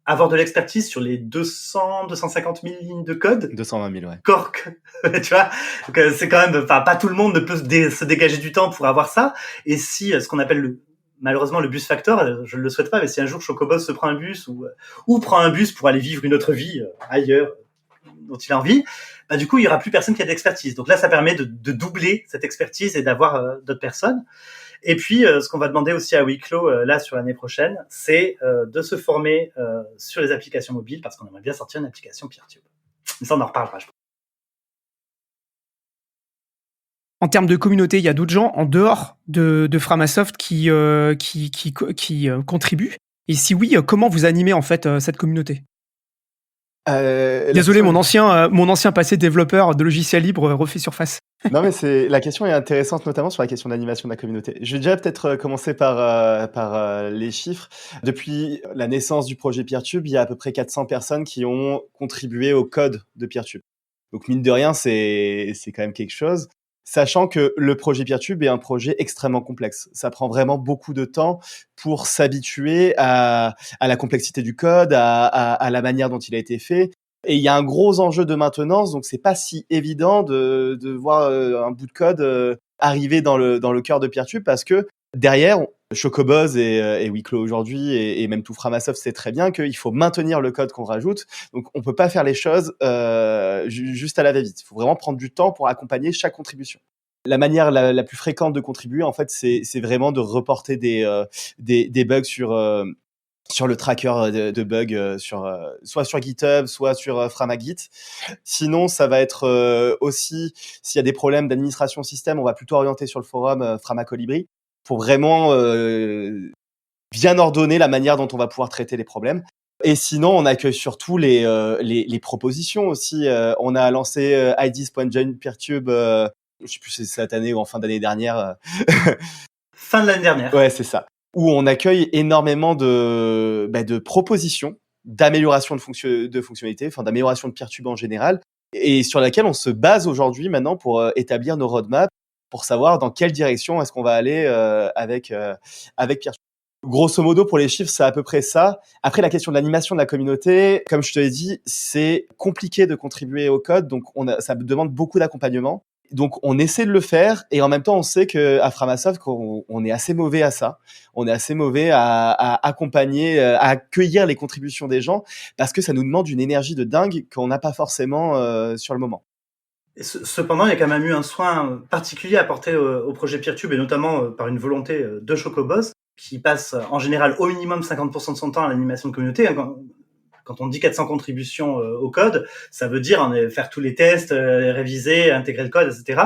avoir de l'expertise sur les 250 000 lignes de code. 220 000, ouais. Cork, tu vois. Donc, c'est quand même, pas tout le monde ne peut se dégager du temps pour avoir ça. Et si ce qu'on appelle malheureusement le bus factor, je ne le souhaite pas, mais si un jour Chocoboss se prend un bus ou prend un bus pour aller vivre une autre vie ailleurs dont il a envie, bah, du coup, il y aura plus personne qui a d'expertise. Donc là, ça permet de doubler cette expertise et d'avoir d'autres personnes. Et puis, ce qu'on va demander aussi à Wicklow, là, sur l'année prochaine, c'est de se former sur les applications mobiles parce qu'on aimerait bien sortir une application Peertube. Mais ça, on en reparlera, je pense. En termes de communauté, il y a d'autres gens en dehors de Framasoft qui contribuent. Et si oui, comment vous animez en fait cette communauté ? Désolé, mon ancien passé développeur de logiciels libres refait surface. Non, mais la question est intéressante, notamment sur la question d'animation de la communauté. Je vais déjà peut-être commencer par les chiffres. Depuis la naissance du projet Peertube, il y a à peu près 400 personnes qui ont contribué au code de Peertube. Donc, mine de rien, c'est quand même quelque chose. Sachant que le projet Peertube est un projet extrêmement complexe. Ça prend vraiment beaucoup de temps pour s'habituer à la complexité du code, à la manière dont il a été fait. Et il y a un gros enjeu de maintenance, donc c'est pas si évident de voir un bout de code arriver dans le cœur de Peertube parce que derrière, Chocoboz et Wicklow aujourd'hui et même tout Framasoft sait très bien qu'il faut maintenir le code qu'on rajoute. Donc on peut pas faire les choses juste à la va-vite. Il faut vraiment prendre du temps pour accompagner chaque contribution. La manière la plus fréquente de contribuer, en fait, c'est vraiment de reporter des bugs sur le tracker de bugs soit sur GitHub, soit sur Framagit. Sinon, ça va être aussi, s'il y a des problèmes d'administration système, on va plutôt orienter sur le forum Framacolibri pour vraiment bien ordonner la manière dont on va pouvoir traiter les problèmes. Et sinon, on accueille surtout les propositions aussi. On a lancé IDs.join Peertube, je sais plus si c'est cette année ou en fin d'année dernière. Fin de l'année dernière. Ouais, c'est ça. Où on accueille énormément de propositions d'amélioration de fonctionnalités, enfin d'amélioration de Peertube en général, et sur laquelle on se base aujourd'hui maintenant pour établir nos roadmaps, pour savoir dans quelle direction est-ce qu'on va aller avec Peertube. Grosso modo, pour les chiffres, c'est à peu près ça. Après, la question de l'animation de la communauté, comme je te l'ai dit, c'est compliqué de contribuer au code, donc ça demande beaucoup d'accompagnement. Donc, on essaie de le faire et en même temps, on sait qu'à Framasoft, on est assez mauvais à ça. On est assez mauvais à accompagner, à accueillir les contributions des gens parce que ça nous demande une énergie de dingue qu'on n'a pas forcément sur le moment. Cependant, il y a quand même eu un soin particulier apporté au projet Peertube et notamment par une volonté de Chocoboss qui passe en général au minimum 50% de son temps à l'animation de communauté. Quand on dit 400 contributions au code, ça veut dire faire tous les tests, réviser, intégrer le code, etc.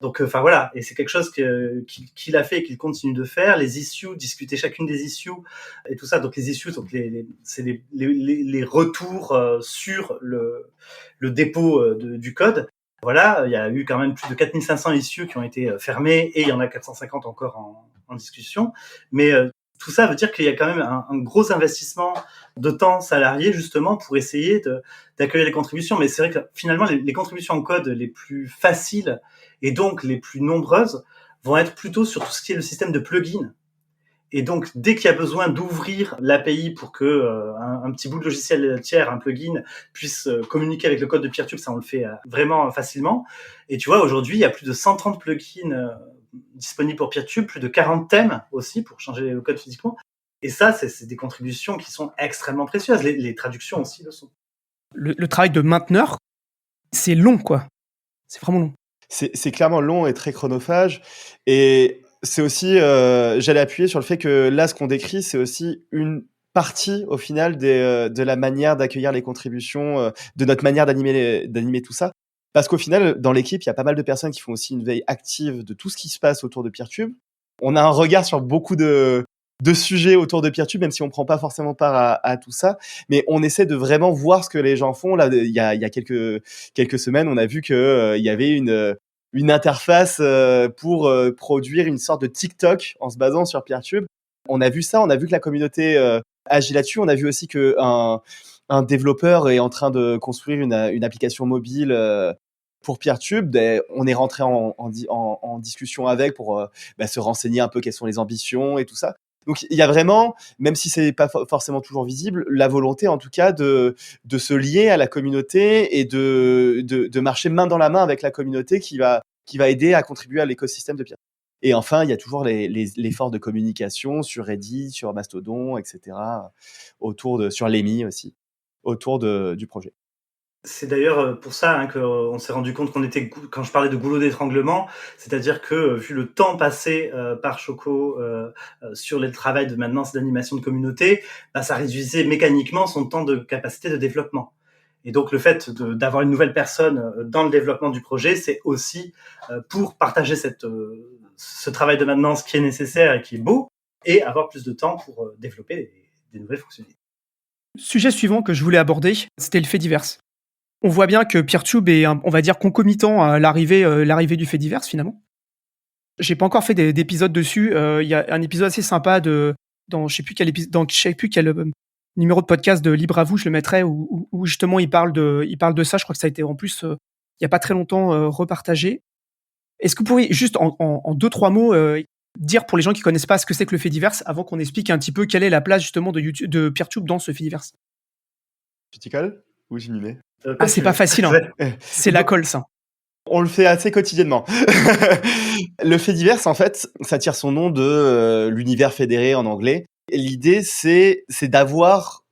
Donc, voilà, et c'est quelque chose qu'il a fait et qu'il continue de faire. Les issues, discuter chacune des issues et tout ça. Donc, les issues, donc c'est les retours sur le dépôt du code. Voilà, il y a eu quand même plus de 4500 issues qui ont été fermées et il y en a 450 encore en discussion. Mais tout ça veut dire qu'il y a quand même un gros investissement de temps salarié justement pour essayer d'accueillir les contributions. Mais c'est vrai que finalement, les contributions en code les plus faciles et donc les plus nombreuses vont être plutôt sur tout ce qui est le système de plugins. Et donc, dès qu'il y a besoin d'ouvrir l'API pour que un petit bout de logiciel tiers, un plugin, puisse communiquer avec le code de Peertube, ça on le fait vraiment facilement. Et tu vois, aujourd'hui, il y a plus de 130 plugins disponibles pour Peertube, plus de 40 thèmes aussi pour changer le code physiquement. Et ça, c'est des contributions qui sont extrêmement précieuses. Les traductions aussi le sont. Le travail de mainteneur, c'est long, quoi. C'est vraiment long. C'est clairement long et très chronophage. Et c'est aussi, j'allais appuyer sur le fait que là, ce qu'on décrit, c'est aussi une partie, au final, de la manière d'accueillir les contributions, de notre manière d'animer tout ça. Parce qu'au final, dans l'équipe, il y a pas mal de personnes qui font aussi une veille active de tout ce qui se passe autour de Peertube. On a un regard sur beaucoup de sujets autour de Peertube, même si on prend pas forcément part à tout ça. Mais on essaie de vraiment voir ce que les gens font. Là, il y a quelques semaines, on a vu que il y avait une interface pour produire une sorte de TikTok en se basant sur Peertube. On a vu ça, on a vu que la communauté agit là-dessus. On a vu aussi que un développeur est en train de construire une application mobile pour Peertube. On est rentré en discussion avec pour se renseigner un peu quelles sont les ambitions et tout ça. Donc il y a vraiment, même si c'est pas forcément toujours visible, la volonté en tout cas de se lier à la communauté et de marcher main dans la main avec la communauté qui va aider à contribuer à l'écosystème de Peertube. Et enfin, il y a toujours l'effort de communication sur Reddit, sur Mastodon, etc. Sur Lemmy aussi, autour du projet. C'est d'ailleurs pour ça qu'on s'est rendu compte quand je parlais de goulot d'étranglement, c'est-à-dire que vu le temps passé par Choco sur le travail de maintenance d'animation de communauté, ça réduisait mécaniquement son temps de capacité de développement. Et donc le fait d'avoir une nouvelle personne dans le développement du projet, c'est aussi pour partager ce travail de maintenance qui est nécessaire et qui est beau, et avoir plus de temps pour développer des nouvelles fonctionnalités. Sujet suivant que je voulais aborder, c'était le fait divers. On voit bien que Peertube est, on va dire, concomitant à l'arrivée du fait divers, finalement. J'ai pas encore fait d'épisode dessus. Il y a un épisode assez sympa dans je sais plus quel numéro de podcast de Libre à vous, je le mettrai, où justement il parle de ça. Je crois que ça a été en plus il y a pas très longtemps repartagé. Est-ce que vous pourriez juste en 2-3 mots dire pour les gens qui connaissent pas ce que c'est que le fait divers avant qu'on explique un petit peu quelle est la place justement de Peertube dans ce fait divers? Tu t'y colles ou j'y m'y mets? C'est pas facile, hein. C'est la colle, ça. On le fait assez quotidiennement. Le fait divers, en fait, ça tire son nom de l'univers fédéré en anglais. Et l'idée, c'est d'avoir,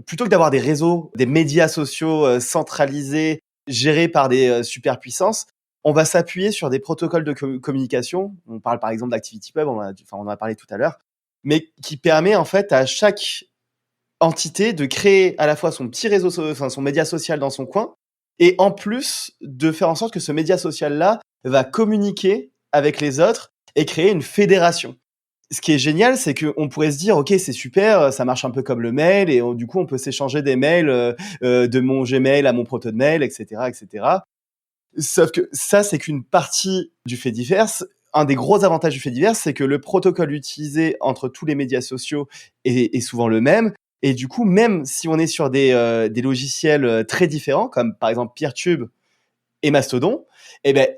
plutôt que d'avoir des réseaux, des médias sociaux centralisés, gérés par des superpuissances, on va s'appuyer sur des protocoles de communication. On parle par exemple d'ActivityPub, on en a parlé tout à l'heure, mais qui permet en fait à chaque entité de créer à la fois son petit réseau, son média social dans son coin, et en plus de faire en sorte que ce média social-là va communiquer avec les autres et créer une fédération. Ce qui est génial, c'est qu'on pourrait se dire, ok, c'est super, ça marche un peu comme le mail, et du coup, on peut s'échanger des mails de mon Gmail à mon proto de mail, etc., etc. Sauf que ça, c'est qu'une partie du fait divers. Un des gros avantages du fait divers, c'est que le protocole utilisé entre tous les médias sociaux est souvent le même. Et du coup, même si on est sur des logiciels très différents, comme par exemple Peertube et Mastodon,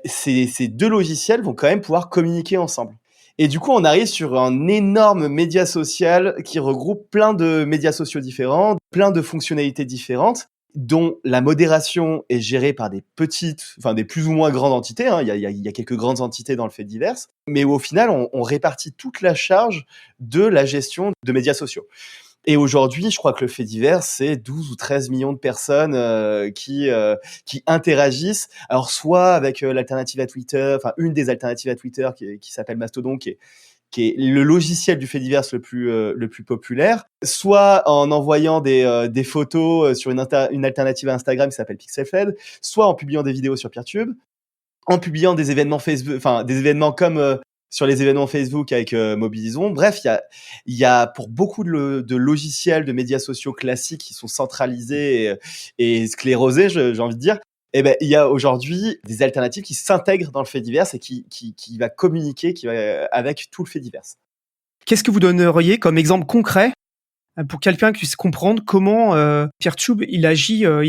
ces deux logiciels vont quand même pouvoir communiquer ensemble. Et du coup, on arrive sur un énorme média social qui regroupe plein de médias sociaux différents, plein de fonctionnalités différentes, dont la modération est gérée par des plus ou moins grandes entités. Il y a quelques grandes entités dans le fait divers, mais où, au final, on répartit toute la charge de la gestion de médias sociaux. Et aujourd'hui, je crois que le fait divers, c'est 12 ou 13 millions de personnes qui interagissent. Alors, soit avec l'alternative à Twitter, enfin une des alternatives à Twitter qui s'appelle Mastodon, qui est le logiciel du fait divers le plus populaire, soit en envoyant des photos sur une alternative à Instagram qui s'appelle Pixelfed, soit en publiant des vidéos sur Peertube, en publiant des événements Facebook, enfin des événements comme sur les événements Facebook avec Mobilisons. Bref, il y a pour beaucoup de logiciels de médias sociaux classiques qui sont centralisés et sclérosés, j'ai envie de dire. Il y a aujourd'hui des alternatives qui s'intègrent dans le fait divers et qui va communiquer avec tout le fait divers. Qu'est-ce que vous donneriez comme exemple concret pour quelqu'un qui puisse comprendre comment Peertube il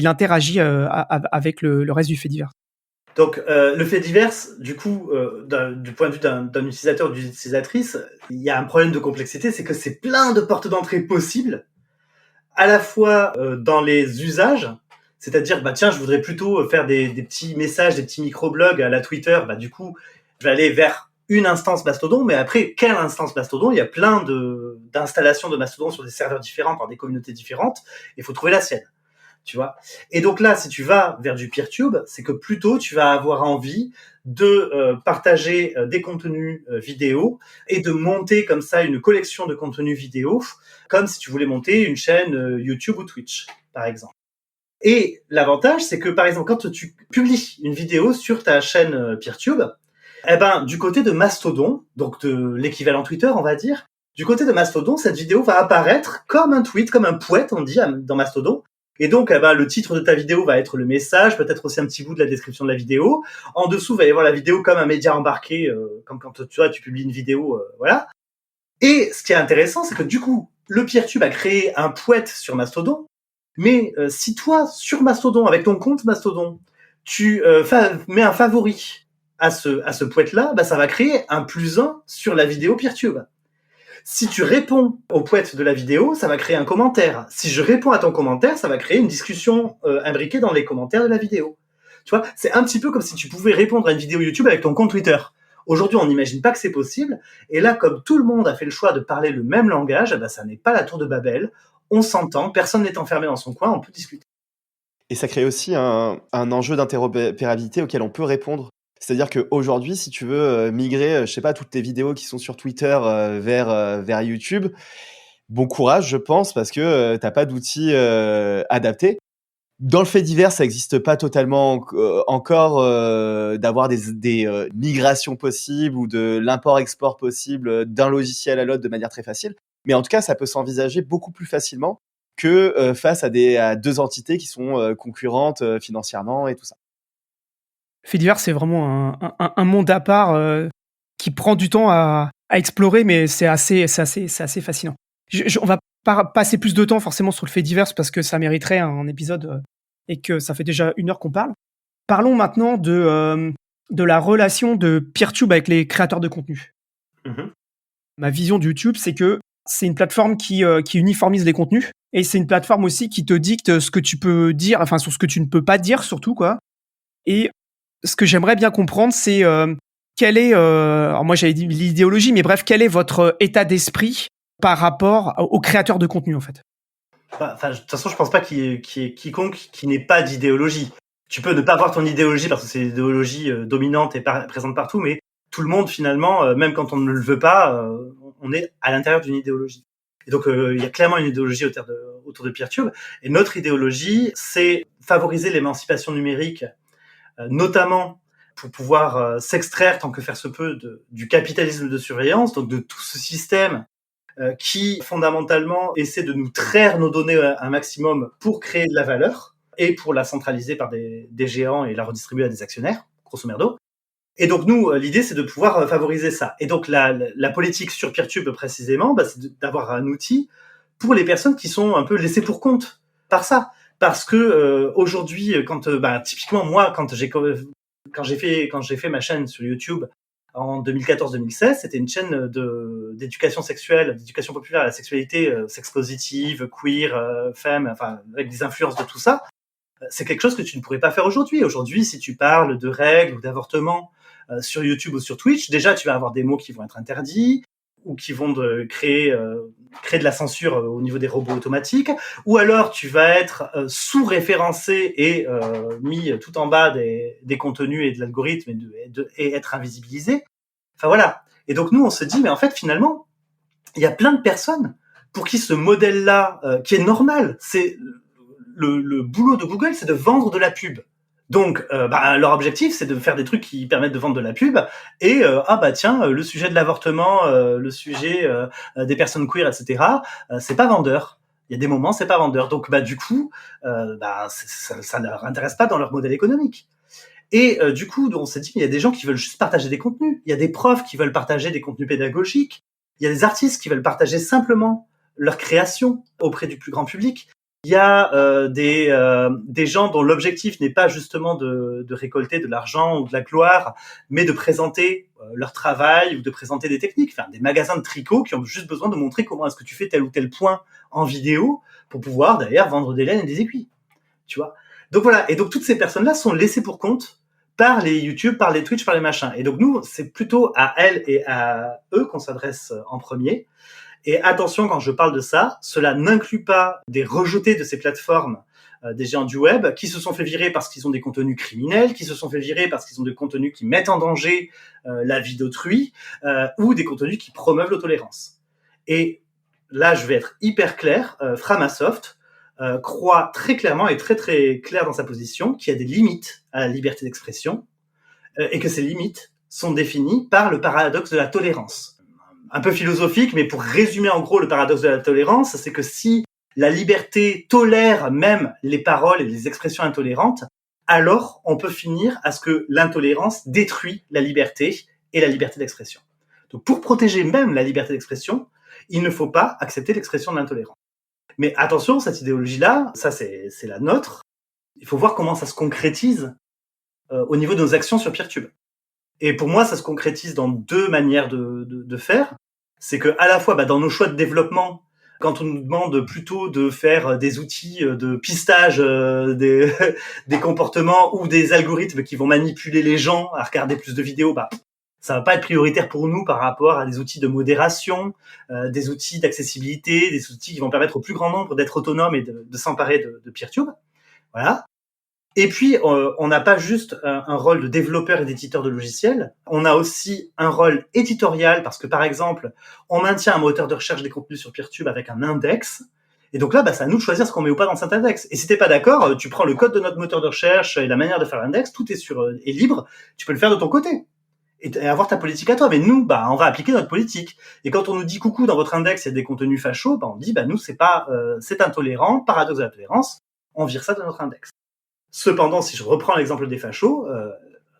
interagit avec le reste du fait divers? Donc, le fait divers, du coup, du point de vue d'un utilisateur ou d'une utilisatrice, il y a un problème de complexité, c'est que c'est plein de portes d'entrée possibles, à la fois dans les usages, c'est-à-dire, tiens, je voudrais plutôt faire des petits messages, des petits microblogs à la Twitter, du coup, je vais aller vers une instance Mastodon, mais après, quelle instance Mastodon? Il y a plein d'installations de Mastodon sur des serveurs différents, par des communautés différentes, et il faut trouver la sienne. Tu vois. Et donc là, si tu vas vers du Peertube, c'est que plutôt tu vas avoir envie de partager des contenus vidéo et de monter comme ça une collection de contenus vidéo, comme si tu voulais monter une chaîne YouTube ou Twitch, par exemple. Et l'avantage, c'est que par exemple, quand tu publies une vidéo sur ta chaîne Peertube, Eh ben, du côté de Mastodon, donc de l'équivalent Twitter, on va dire, du côté de Mastodon, cette vidéo va apparaître comme un tweet, comme un poète, on dit dans Mastodon. Et donc, le titre de ta vidéo va être le message, peut-être aussi un petit bout de la description de la vidéo. En dessous, va y avoir la vidéo comme un média embarqué, comme quand tu publies une vidéo, voilà. Et ce qui est intéressant, c'est que du coup, le Peertube a créé un poète sur Mastodon. Mais si toi, sur Mastodon, avec ton compte Mastodon, tu mets un favori à ce poète-là, ça va créer un +1 sur la vidéo Peertube. Si tu réponds au poète de la vidéo, ça va créer un commentaire. Si je réponds à ton commentaire, ça va créer une discussion imbriquée dans les commentaires de la vidéo. Tu vois, c'est un petit peu comme si tu pouvais répondre à une vidéo YouTube avec ton compte Twitter. Aujourd'hui, on n'imagine pas que c'est possible. Et là, comme tout le monde a fait le choix de parler le même langage, ça n'est pas la tour de Babel. On s'entend, personne n'est enfermé dans son coin, on peut discuter. Et ça crée aussi un enjeu d'interopérabilité auquel on peut répondre. C'est-à-dire qu'aujourd'hui, si tu veux migrer, je sais pas, toutes tes vidéos qui sont sur Twitter vers YouTube, bon courage, je pense, parce que t'as pas d'outils adaptés. Dans le fait divers, ça n'existe pas totalement encore d'avoir des migrations possibles ou de l'import-export possible d'un logiciel à l'autre de manière très facile. Mais en tout cas, ça peut s'envisager beaucoup plus facilement que face à deux entités qui sont concurrentes financièrement et tout ça. Fait divers, c'est vraiment un monde à part qui prend du temps à explorer, mais c'est assez fascinant. On va pas passer plus de temps forcément sur le fait divers parce que ça mériterait un épisode et que ça fait déjà 1 heure qu'on parle. Parlons maintenant de la relation de Peertube avec les créateurs de contenu. Mm-hmm. Ma vision de YouTube, c'est que c'est une plateforme qui uniformise les contenus et c'est une plateforme aussi qui te dicte ce que tu peux dire, enfin sur ce que tu ne peux pas dire surtout, quoi. Et ce que j'aimerais bien comprendre, c'est quelle est, alors moi j'avais dit l'idéologie, mais bref, quel est votre état d'esprit par rapport aux créateurs de contenu en fait? De toute façon, je pense pas qu'il y ait quiconque qui n'ait pas d'idéologie. Tu peux ne pas avoir ton idéologie parce que c'est l'idéologie dominante et présente partout, mais tout le monde finalement, même quand on ne le veut pas, on est à l'intérieur d'une idéologie. Et donc il y a clairement une idéologie autour de Peertube. Et notre idéologie, c'est favoriser l'émancipation numérique, notamment pour pouvoir s'extraire tant que faire se peut du capitalisme de surveillance, donc de tout ce système qui fondamentalement essaie de nous traire nos données un maximum pour créer de la valeur et pour la centraliser par des géants et la redistribuer à des actionnaires, grosso merdo. Et donc nous, l'idée c'est de pouvoir favoriser ça. Et donc la politique sur Peertube précisément, c'est d'avoir un outil pour les personnes qui sont un peu laissées pour compte par ça. Parce que aujourd'hui, typiquement moi, quand j'ai fait ma chaîne sur YouTube en 2014-2016, c'était une chaîne d'éducation sexuelle, d'éducation populaire à la sexualité, sexe positive, queer, femme, enfin avec des influences de tout ça. C'est quelque chose que tu ne pourrais pas faire aujourd'hui. Aujourd'hui, si tu parles de règles ou d'avortement sur YouTube ou sur Twitch, déjà tu vas avoir des mots qui vont être interdits ou qui vont créer de la censure au niveau des robots automatiques, ou alors tu vas être sous-référencé et mis tout en bas des contenus et de l'algorithme et être invisibilisé. Enfin voilà. Et donc nous, on se dit, mais en fait, finalement, il y a plein de personnes pour qui ce modèle-là, qui est normal, c'est le boulot de Google, c'est de vendre de la pub. Donc, leur objectif, c'est de faire des trucs qui permettent de vendre de la pub. Et le sujet de l'avortement, le sujet des personnes queer, etc. C'est pas vendeur. Il y a des moments, c'est pas vendeur. Donc, du coup, ça ne leur intéresse pas dans leur modèle économique. Et du coup, on s'est dit, il y a des gens qui veulent juste partager des contenus. Il y a des profs qui veulent partager des contenus pédagogiques. Il y a des artistes qui veulent partager simplement leur création auprès du plus grand public. Il y a des gens dont l'objectif n'est pas justement de récolter de l'argent ou de la gloire, mais de présenter leur travail ou de présenter des techniques. Enfin, des magasins de tricot qui ont juste besoin de montrer comment est-ce que tu fais tel ou tel point en vidéo pour pouvoir derrière vendre des laines et des aiguilles. Tu vois. Donc voilà. Et donc toutes ces personnes-là sont laissées pour compte par les YouTube, par les Twitch, par les machins. Et donc nous, c'est plutôt à elles et à eux qu'on s'adresse en premier. Et attention, quand je parle de ça, cela n'inclut pas des rejetés de ces plateformes des géants du web qui se sont fait virer parce qu'ils ont des contenus criminels, qui se sont fait virer parce qu'ils ont des contenus qui mettent en danger la vie d'autrui ou des contenus qui promeuvent l'intolérance. Et là, je vais être hyper clair, Framasoft croit très clairement et très très clair dans sa position qu'il y a des limites à la liberté d'expression et que ces limites sont définies par le paradoxe de la tolérance. Un peu philosophique, mais pour résumer en gros le paradoxe de la tolérance, c'est que si la liberté tolère même les paroles et les expressions intolérantes, alors on peut finir à ce que l'intolérance détruit la liberté et la liberté d'expression. Donc pour protéger même la liberté d'expression, il ne faut pas accepter l'expression de l'intolérance. Mais attention, cette idéologie-là, ça c'est la nôtre, il faut voir comment ça se concrétise au niveau de nos actions sur Peertube. Et pour moi, ça se concrétise dans deux manières de faire. C'est que à la fois, dans nos choix de développement, quand on nous demande plutôt de faire des outils de pistage des comportements ou des algorithmes qui vont manipuler les gens à regarder plus de vidéos, ça va pas être prioritaire pour nous par rapport à des outils de modération, des outils d'accessibilité, des outils qui vont permettre au plus grand nombre d'être autonomes et de s'emparer de Peertube. Voilà. Et puis, on n'a pas juste un rôle de développeur et d'éditeur de logiciels, on a aussi un rôle éditorial parce que, par exemple, on maintient un moteur de recherche des contenus sur Peertube avec un index. Et donc là, c'est à nous de choisir ce qu'on met ou pas dans cet index. Et si t'es pas d'accord, tu prends le code de notre moteur de recherche et la manière de faire l'index, tout est libre, tu peux le faire de ton côté. Et avoir ta politique à toi. Mais nous, on va appliquer notre politique. Et quand on nous dit coucou, dans votre index, il y a des contenus fachos, on dit, nous, c'est pas, c'est intolérant, paradoxe de la tolérance, on vire ça de notre index. Cependant, si je reprends l'exemple des fachos,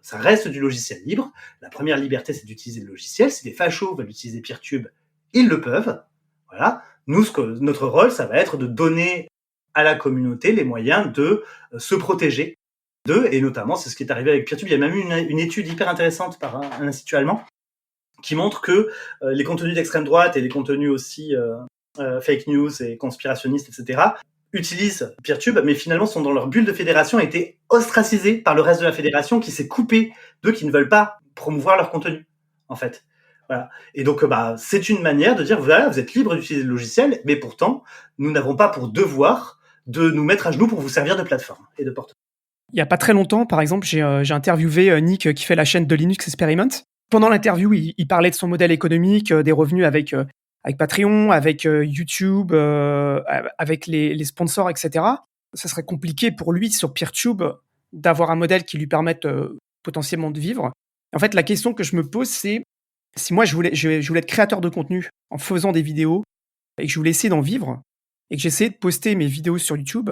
ça reste du logiciel libre. La première liberté, c'est d'utiliser le logiciel. Si les fachos veulent utiliser Peertube, ils le peuvent. Voilà. Nous, notre rôle, ça va être de donner à la communauté les moyens de se protéger d'eux. Et notamment, c'est ce qui est arrivé avec Peertube. Il y a même eu une étude hyper intéressante par un institut allemand qui montre que les contenus d'extrême droite et les contenus aussi fake news et conspirationnistes, etc., utilisent Peertube, mais finalement sont dans leur bulle de fédération et été ostracisés par le reste de la fédération qui s'est coupé d'eux qui ne veulent pas promouvoir leur contenu, en fait. Voilà. Et donc, c'est une manière de dire, voilà, vous êtes libre d'utiliser le logiciel, mais pourtant, nous n'avons pas pour devoir de nous mettre à genoux pour vous servir de plateforme et de porte. Il y a pas très longtemps, par exemple, j'ai interviewé Nick qui fait la chaîne de Linux Experiment. Pendant l'interview, il parlait de son modèle économique, des revenus avec Patreon, avec YouTube, avec les sponsors, etc. Ça serait compliqué pour lui sur Peertube d'avoir un modèle qui lui permette potentiellement de vivre. En fait, la question que je me pose, c'est si moi je voulais être créateur de contenu en faisant des vidéos et que je voulais essayer d'en vivre et que j'essayais de poster mes vidéos sur YouTube,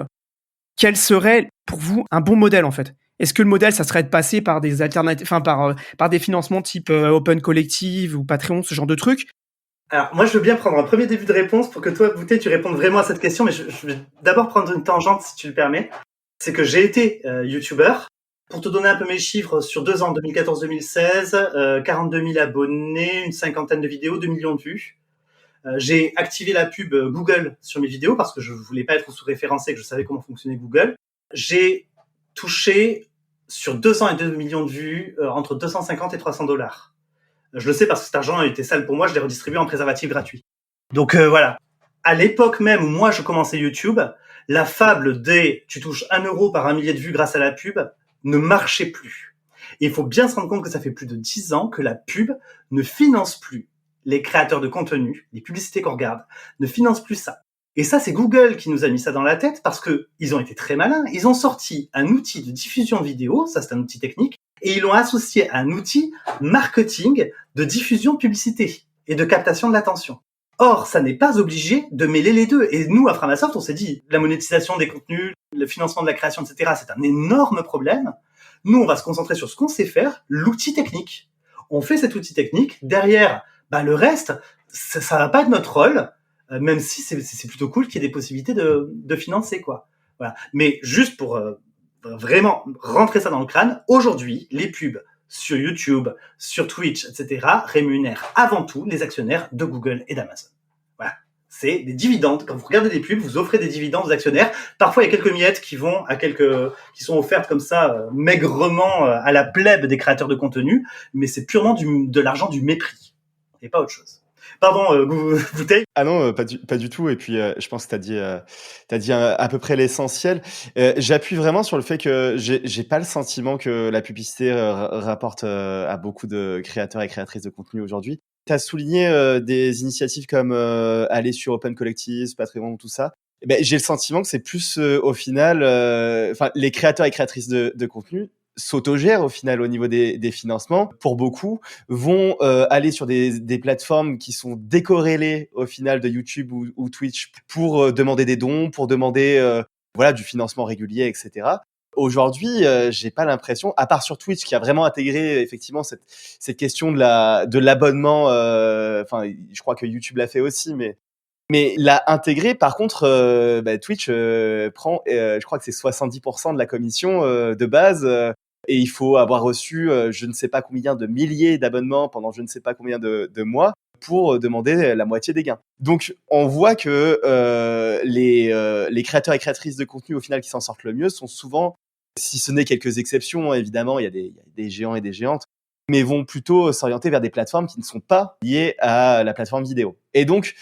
quel serait pour vous un bon modèle en fait ? Est-ce que le modèle, ça serait de passer par des alternatives, par des financements type Open Collective ou Patreon, ce genre de trucs ? Alors, moi, je veux bien prendre un premier début de réponse pour que toi, Boutet, tu répondes vraiment à cette question, mais je vais d'abord prendre une tangente, si tu le permets. C'est que j'ai été YouTuber. Pour te donner un peu mes chiffres, sur 2 ans, 2014-2016, 42 000 abonnés, une cinquantaine de vidéos, 2 millions de vues. J'ai activé la pub Google sur mes vidéos parce que je voulais pas être sous-référencé et que je savais comment fonctionnait Google. J'ai touché, sur 2 ans et 2 millions de vues, entre 250 et 300 $. Je le sais parce que cet argent était sale pour moi, je l'ai redistribué en préservatif gratuit. Donc voilà. À l'époque même où moi je commençais YouTube, la fable des tu touches 1 euro par 1 millier de vues grâce à la pub ne marchait plus. Et il faut bien se rendre compte que ça fait plus de 10 ans que la pub ne finance plus les créateurs de contenu, les publicités qu'on regarde, ne financent plus ça. Et ça, c'est Google qui nous a mis ça dans la tête parce que ils ont été très malins. Ils ont sorti un outil de diffusion de vidéos, ça c'est un outil technique, et ils l'ont associé à un outil marketing de diffusion de publicité et de captation de l'attention. Or, ça n'est pas obligé de mêler les deux. Et nous, à Framasoft, on s'est dit, la monétisation des contenus, le financement de la création, etc., c'est un énorme problème. Nous, on va se concentrer sur ce qu'on sait faire, l'outil technique. On fait cet outil technique. Derrière, le reste, ça va pas être notre rôle, même si c'est plutôt cool qu'il y ait des possibilités de financer, quoi. Voilà. Mais juste pour vraiment rentrer ça dans le crâne, aujourd'hui, les pubs sur YouTube, sur Twitch, etc., rémunèrent avant tout les actionnaires de Google et d'Amazon. Voilà. C'est des dividendes. Quand vous regardez des pubs, vous offrez des dividendes aux actionnaires. Parfois, il y a quelques miettes qui sont offertes comme ça, maigrement, à la plèbe des créateurs de contenu, mais c'est purement de l'argent du mépris. Et pas autre chose. Pardon, Bouteille. Ah non, pas du tout. Et puis, je pense que t'as dit à peu près l'essentiel. J'appuie vraiment sur le fait que j'ai pas le sentiment que la publicité rapporte à beaucoup de créateurs et créatrices de contenu aujourd'hui. T'as souligné des initiatives comme aller sur Open Collective, Patreon, tout ça. J'ai le sentiment que c'est plus au final, les créateurs et créatrices de contenu s'autogèrent au final au niveau des financements. Pour beaucoup, vont aller sur des plateformes qui sont décorrélées au final de YouTube ou Twitch pour demander des dons, pour demander du financement régulier, etc. Aujourd'hui, j'ai pas l'impression, à part sur Twitch, qui a vraiment intégré effectivement cette question de l'abonnement. Enfin, je crois que YouTube l'a fait aussi, mais l'a intégré. Par contre, Twitch prend, je crois que c'est 70% de la commission de base. Et il faut avoir reçu je ne sais pas combien de milliers d'abonnements pendant je ne sais pas combien de mois pour demander la moitié des gains. Donc, on voit que les créateurs et créatrices de contenu, au final, qui s'en sortent le mieux, sont souvent, si ce n'est quelques exceptions, évidemment, il y a des géants et des géantes, mais vont plutôt s'orienter vers des plateformes qui ne sont pas liées à la plateforme vidéo. Et donc,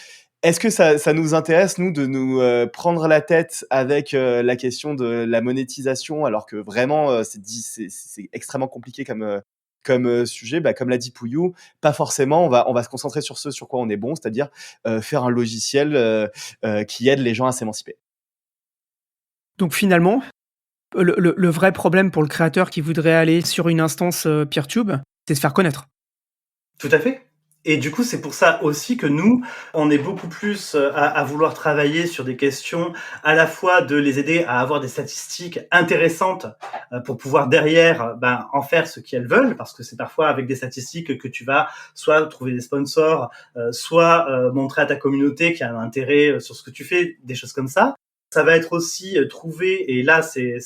est-ce que ça nous intéresse, nous, de nous prendre la tête avec la question de la monétisation, alors que vraiment, c'est extrêmement compliqué comme sujet. Comme l'a dit Pouillou, pas forcément. On va se concentrer sur ce sur quoi on est bon, c'est-à-dire faire un logiciel qui aide les gens à s'émanciper. Donc finalement, le vrai problème pour le créateur qui voudrait aller sur une instance PeerTube, c'est de se faire connaître. Tout à fait. Et du coup, c'est pour ça aussi que nous, on est beaucoup plus à vouloir travailler sur des questions à la fois de les aider à avoir des statistiques intéressantes pour pouvoir derrière en faire ce qu'elles veulent, parce que c'est parfois avec des statistiques que tu vas soit trouver des sponsors, soit montrer à ta communauté qu'il y a un intérêt sur ce que tu fais, des choses comme ça. Ça va être aussi trouver, et là c'est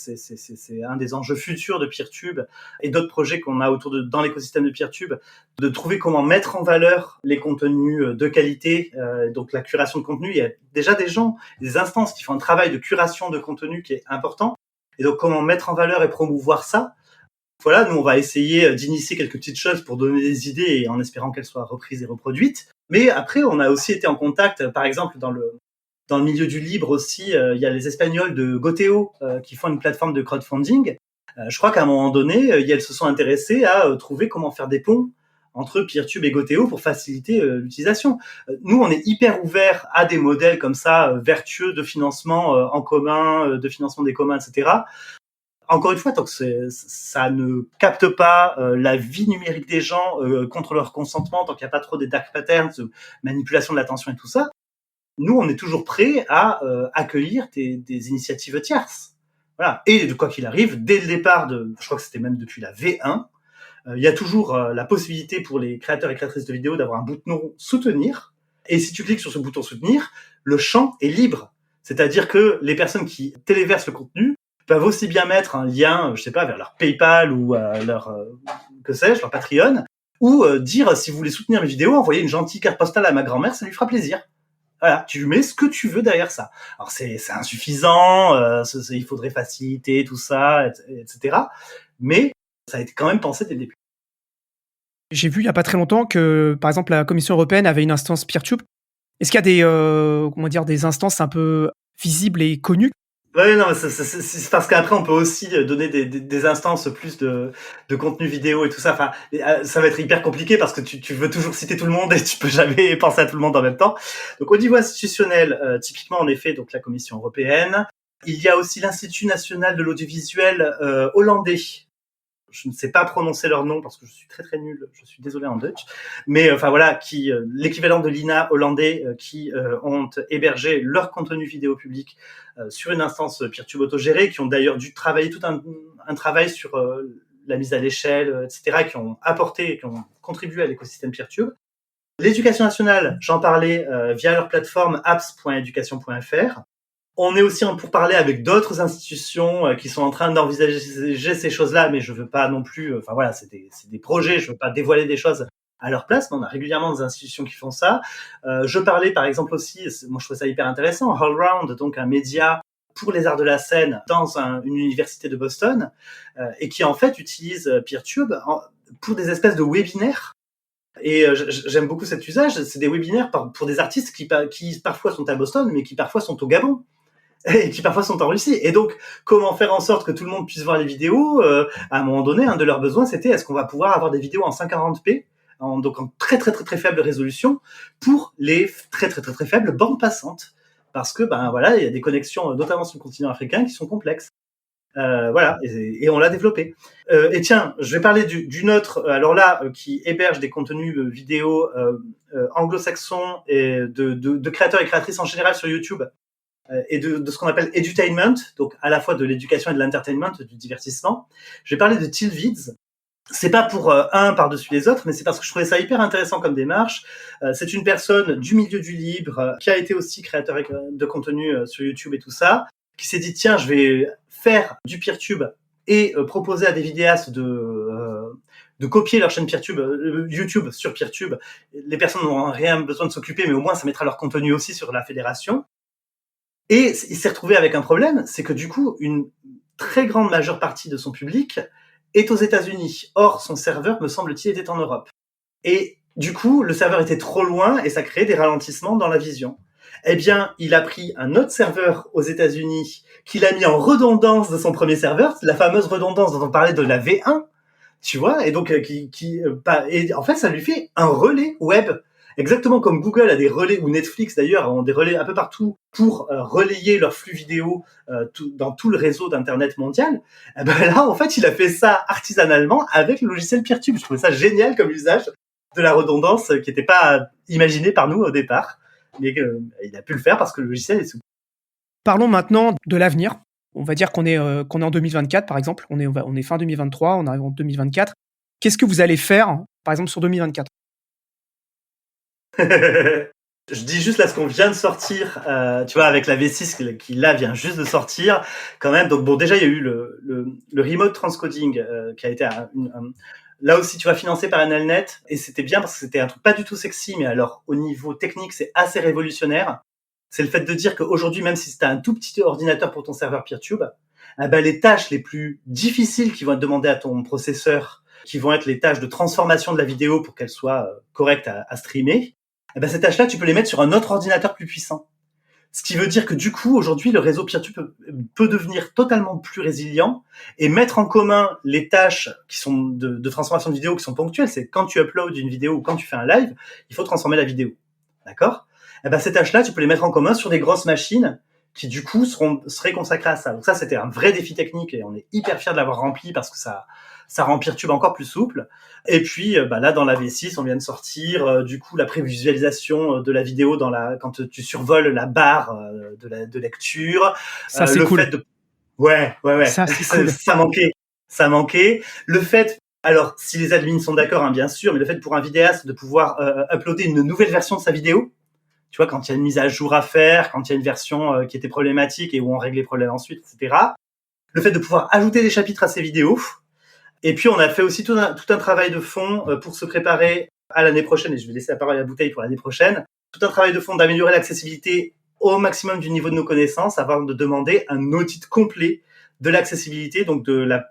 un des enjeux futurs de PeerTube et d'autres projets qu'on a dans l'écosystème de PeerTube, de trouver comment mettre en valeur les contenus de qualité, donc la curation de contenu. Il y a déjà des instances qui font un travail de curation de contenu qui est important, et donc comment mettre en valeur et promouvoir ça. Voilà, nous on va essayer d'initier quelques petites choses pour donner des idées et en espérant qu'elles soient reprises et reproduites. Mais après, on a aussi été en contact, par exemple dans le milieu du libre aussi, il y a les Espagnols de Goteo qui font une plateforme de crowdfunding. Je crois qu'à un moment donné, elles se sont intéressées à trouver comment faire des ponts entre PeerTube et Goteo pour faciliter l'utilisation. Nous, on est hyper ouverts à des modèles comme ça, vertueux de financement en commun, de financement des communs, etc. Encore une fois, tant que ça ne capte pas la vie numérique des gens contre leur consentement, tant qu'il n'y a pas trop des dark patterns, de manipulation de l'attention et tout ça, nous, on est toujours prêts à accueillir des initiatives tierces. Voilà. Et de quoi qu'il arrive, dès le départ, je crois que c'était même depuis la V1, il y a toujours la possibilité pour les créateurs et créatrices de vidéos d'avoir un bouton soutenir. Et si tu cliques sur ce bouton soutenir, le champ est libre. C'est-à-dire que les personnes qui téléversent le contenu peuvent aussi bien mettre un lien, je sais pas, vers leur PayPal ou leur leur Patreon, ou dire si vous voulez soutenir mes vidéos, envoyez une gentille carte postale à ma grand-mère, ça lui fera plaisir. Voilà, tu mets ce que tu veux derrière ça. Alors c'est insuffisant, il faudrait faciliter tout ça, etc. Mais ça a été quand même pensé dès le début. J'ai vu il y a pas très longtemps que, par exemple, la Commission européenne avait une instance PeerTube. Est-ce qu'il y a des instances un peu visibles et connues? Ouais, non, c'est parce qu'après on peut aussi donner des instances plus de contenu vidéo et tout ça. Enfin, ça va être hyper compliqué parce que tu veux toujours citer tout le monde et tu peux jamais penser à tout le monde en même temps. Donc au niveau institutionnel, typiquement en effet, donc la Commission européenne. Il y a aussi l'Institut national de l'audiovisuel hollandais. Je ne sais pas prononcer leur nom parce que je suis très très nul. Je suis désolé en Dutch, mais enfin voilà, qui l'équivalent de l'INA hollandais, qui ont hébergé leur contenu vidéo public sur une instance PeerTube autogérée, qui ont d'ailleurs dû travailler tout un travail sur la mise à l'échelle, etc., qui ont contribué à l'écosystème PeerTube. L'éducation nationale, j'en parlais via leur plateforme apps.education.fr. On est aussi en pourparlers avec d'autres institutions qui sont en train d'envisager ces choses-là, mais je veux pas non plus. Enfin voilà, c'est des projets. Je veux pas dévoiler des choses à leur place, mais on a régulièrement des institutions qui font ça. Je parlais par exemple aussi, moi je trouve ça hyper intéressant, Allround, donc un média pour les arts de la scène dans une université de Boston, et qui en fait utilise PeerTube pour des espèces de webinaires. Et j'aime beaucoup cet usage. C'est des webinaires pour des artistes qui parfois sont à Boston, mais qui parfois sont au Gabon. Et qui parfois sont en Russie. Et donc, comment faire en sorte que tout le monde puisse voir les vidéos à un moment donné, un de leurs besoins, c'était est-ce qu'on va pouvoir avoir des vidéos en 140p, donc en très très très très faible résolution, pour les très très très très faibles bandes passantes, parce que voilà, il y a des connexions, notamment sur le continent africain, qui sont complexes. Voilà, et on l'a développé. Et tiens, je vais parler d'une autre, alors là, qui héberge des contenus vidéo anglo-saxons et de créateurs et créatrices en général sur YouTube, et de ce qu'on appelle edutainment, donc à la fois de l'éducation et de l'entertainment, du divertissement. Je vais parler de Tillvids. C'est pas pour un par-dessus les autres, mais c'est parce que je trouvais ça hyper intéressant comme démarche. C'est une personne du milieu du libre, qui a été aussi créateur de contenu sur YouTube et tout ça, qui s'est dit tiens, je vais faire du PeerTube et proposer à des vidéastes de copier leur chaîne PeerTube, YouTube sur PeerTube. Les personnes n'auront rien besoin de s'occuper, mais au moins ça mettra leur contenu aussi sur la fédération. Et il s'est retrouvé avec un problème, c'est que du coup, une très grande majeure partie de son public est aux États-Unis. Or, son serveur, me semble-t-il, était en Europe. Et du coup, le serveur était trop loin et ça créait des ralentissements dans la vision. Eh bien, il a pris un autre serveur aux États-Unis qu'il a mis en redondance de son premier serveur, la fameuse redondance dont on parlait de la V1, tu vois, et donc et en fait, ça lui fait un relais web. Exactement comme Google a des relais, ou Netflix d'ailleurs, ont des relais un peu partout pour relayer leurs flux vidéo dans tout le réseau d'Internet mondial. Eh ben là, en fait, il a fait ça artisanalement avec le logiciel PeerTube. Je trouvais ça génial comme usage de la redondance qui n'était pas imaginée par nous au départ, mais il a pu le faire parce que le logiciel est souple. Parlons maintenant de l'avenir. On va dire qu'on est en 2024, par exemple. On est fin 2023, on arrive en 2024. Qu'est-ce que vous allez faire, par exemple, sur 2024 ? Je dis juste là ce qu'on vient de sortir, tu vois, avec la V6 qui là vient juste de sortir, quand même. Donc bon, déjà il y a eu le remote transcoding qui a été là aussi, tu vois, financé par NLNet, et c'était bien parce que c'était un truc pas du tout sexy, mais alors au niveau technique c'est assez révolutionnaire. C'est le fait de dire qu'aujourd'hui, même si c'était un tout petit ordinateur pour ton serveur PeerTube, eh ben, les tâches les plus difficiles qui vont être demandées à ton processeur, qui vont être les tâches de transformation de la vidéo pour qu'elle soit correcte à streamer, eh ben, ces tâches-là, tu peux les mettre sur un autre ordinateur plus puissant. Ce qui veut dire que du coup, aujourd'hui, le réseau PeerTube peut devenir totalement plus résilient et mettre en commun les tâches qui sont de transformation de vidéo qui sont ponctuelles. C'est quand tu uploads une vidéo ou quand tu fais un live, il faut transformer la vidéo. D'accord ? Eh ben, ces tâches-là, tu peux les mettre en commun sur des grosses machines qui, du coup, seraient consacrées à ça. Donc ça, c'était un vrai défi technique et on est hyper fiers de l'avoir rempli parce que ça rend PeerTube encore plus souple. Et puis, là, dans la V6, on vient de sortir, du coup, la prévisualisation de la vidéo quand tu survoles la barre de lecture. Ça, c'est cool. Ouais. Ça, c'est cool. Ça manquait. Le fait, alors, si les admins sont d'accord, hein, bien sûr, mais le fait pour un vidéaste de pouvoir uploader une nouvelle version de sa vidéo, tu vois, quand il y a une mise à jour à faire, quand il y a une version qui était problématique et où on règle les problèmes ensuite, etc. Le fait de pouvoir ajouter des chapitres à ces vidéos. Et puis, on a fait aussi tout un travail de fond pour se préparer à l'année prochaine, et je vais laisser la parole à Bouteille pour l'année prochaine, tout un travail de fond d'améliorer l'accessibilité au maximum du niveau de nos connaissances avant de demander un audit complet de l'accessibilité, donc de la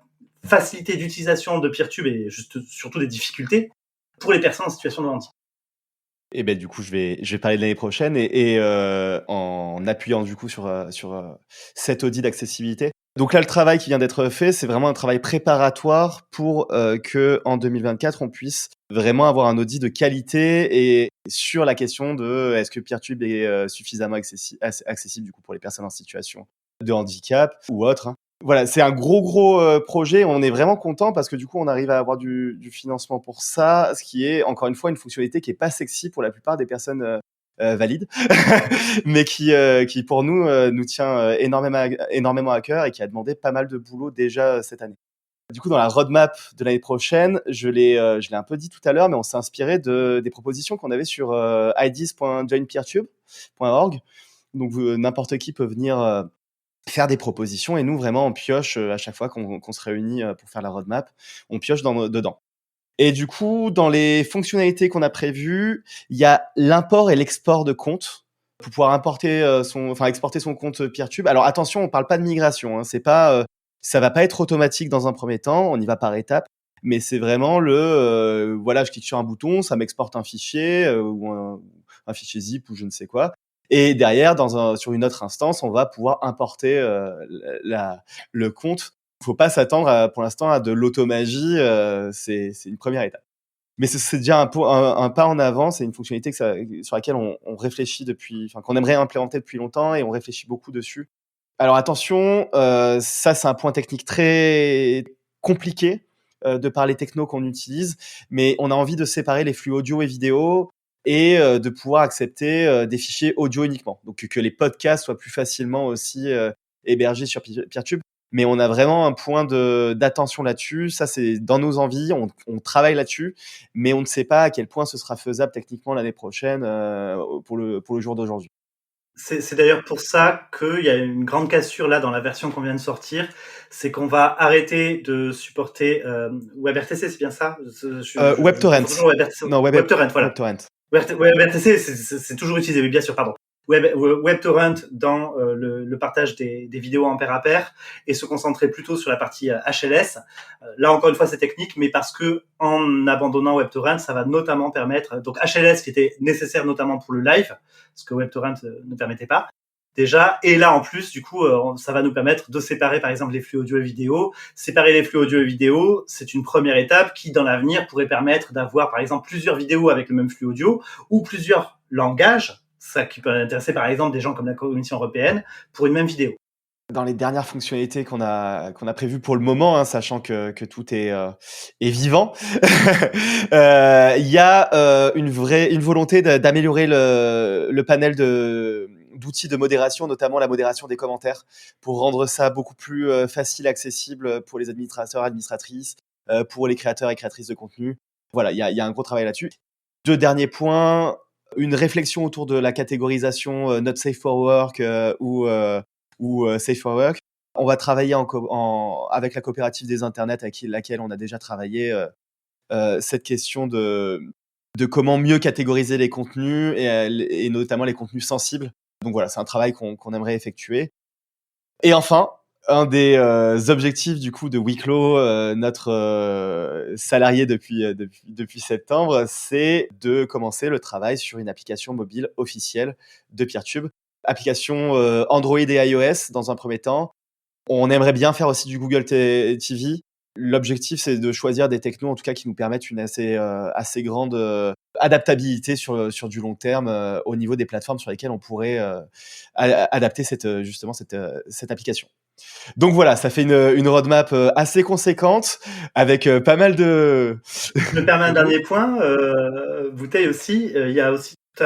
facilité d'utilisation de PeerTube et surtout des difficultés pour les personnes en situation de handicap. Et ben du coup, je vais parler de l'année prochaine et en appuyant du coup sur cet audit d'accessibilité. Donc là, le travail qui vient d'être fait, c'est vraiment un travail préparatoire pour que en 2024, on puisse vraiment avoir un audit de qualité et sur la question de est-ce que PeerTube est suffisamment accessible du coup pour les personnes en situation de handicap ou autre. Hein. Voilà, c'est un gros projet. On est vraiment content parce que du coup, on arrive à avoir du financement pour ça, ce qui est encore une fois une fonctionnalité qui est pas sexy pour la plupart des personnes valides, mais qui pour nous nous tient énormément à cœur et qui a demandé pas mal de boulot déjà cette année. Du coup, dans la roadmap de l'année prochaine, je l'ai un peu dit tout à l'heure, mais on s'est inspiré des propositions qu'on avait sur ideas.joinpeertube.org. Donc n'importe qui peut venir faire des propositions et nous vraiment on pioche à chaque fois qu'on se réunit pour faire la roadmap, on pioche dedans. Et du coup, dans les fonctionnalités qu'on a prévues, il y a l'import et l'export de comptes pour pouvoir exporter son compte PeerTube. Alors attention, on parle pas de migration, hein, c'est pas ça va pas être automatique dans un premier temps, on y va par étapes, mais c'est vraiment voilà, je clique sur un bouton, ça m'exporte un fichier ou un fichier zip ou je ne sais quoi. Et derrière, sur une autre instance, on va pouvoir importer le compte. Il ne faut pas s'attendre pour l'instant à de l'automagie. C'est une première étape. Mais c'est déjà un pas en avant. C'est une fonctionnalité sur laquelle on réfléchit qu'on aimerait implémenter depuis longtemps et on réfléchit beaucoup dessus Alors attention, ça c'est un point technique très compliqué de par les technos qu'on utilise, mais on a envie de séparer les flux audio et vidéo et de pouvoir accepter des fichiers audio uniquement. Donc que les podcasts soient plus facilement aussi hébergés sur Peertube. Mais on a vraiment un point d'attention là-dessus. Ça, c'est dans nos envies. On travaille là-dessus, mais on ne sait pas à quel point ce sera faisable techniquement l'année prochaine pour le jour d'aujourd'hui. C'est d'ailleurs pour ça qu'il y a une grande cassure là dans la version qu'on vient de sortir, c'est qu'on va arrêter de supporter WebRTC, c'est bien ça? WebTorrent. Non, WebTorrent, voilà. WebTorrent. WebRTC, c'est toujours utilisé, oui, bien sûr, pardon. WebTorrent dans le partage des vidéos en pair à pair et se concentrer plutôt sur la partie HLS. Là, encore une fois, c'est technique, mais parce que en abandonnant WebTorrent, ça va notamment permettre, donc HLS qui était nécessaire notamment pour le live, ce que WebTorrent ne permettait pas déjà, et là en plus, du coup, ça va nous permettre de séparer par exemple les flux audio et vidéo. Séparer les flux audio et vidéo, c'est une première étape qui, dans l'avenir, pourrait permettre d'avoir par exemple plusieurs vidéos avec le même flux audio ou plusieurs langages. Ça qui peut intéresser par exemple des gens comme la Commission européenne pour une même vidéo. Dans les dernières fonctionnalités qu'on a prévues pour le moment, hein, sachant que tout est vivant, il y a une volonté d'améliorer le panel d'outils de modération, notamment la modération des commentaires, pour rendre ça beaucoup plus facile, accessible pour les administrateurs, administratrices, pour les créateurs et créatrices de contenu. Voilà, il y a un gros travail là-dessus. 2 derniers points, une réflexion autour de la catégorisation not safe for work ou safe for work. On va travailler avec la coopérative des internets avec laquelle on a déjà travaillé cette question de comment mieux catégoriser les contenus et notamment les contenus sensibles. Donc voilà, c'est un travail qu'on aimerait effectuer. Et enfin, un des objectifs du coup de Wiklo, notre salarié depuis septembre, c'est de commencer le travail sur une application mobile officielle de Peertube. Application Android et iOS dans un premier temps. On aimerait bien faire aussi du Google TV. L'objectif, c'est de choisir des technos, en tout cas, qui nous permettent une assez grande adaptabilité sur du long terme au niveau des plateformes sur lesquelles on pourrait adapter cette application. Donc voilà, ça fait une roadmap assez conséquente avec pas mal de... Je me permets un dernier point, Bouteille aussi, il y a aussi tout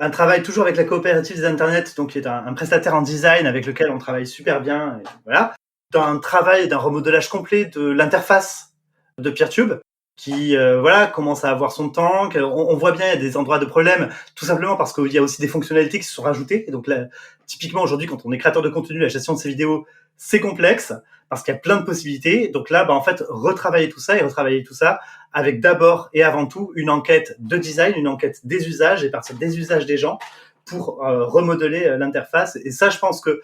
un travail toujours avec la coopérative des internets, donc qui est un prestataire en design avec lequel on travaille super bien, et voilà, dans un travail d'un remodelage complet de l'interface de Peertube, qui voilà commence à avoir son temps. On voit bien il y a des endroits de problème, tout simplement parce qu'il y a aussi des fonctionnalités qui se sont rajoutées. Et donc là, typiquement aujourd'hui, quand on est créateur de contenu, la gestion de ces vidéos, c'est complexe parce qu'il y a plein de possibilités. Donc là, en fait, retravailler tout ça avec d'abord et avant tout une enquête de design, une enquête des usages et partir des usages des gens pour remodeler l'interface. Et ça, je pense que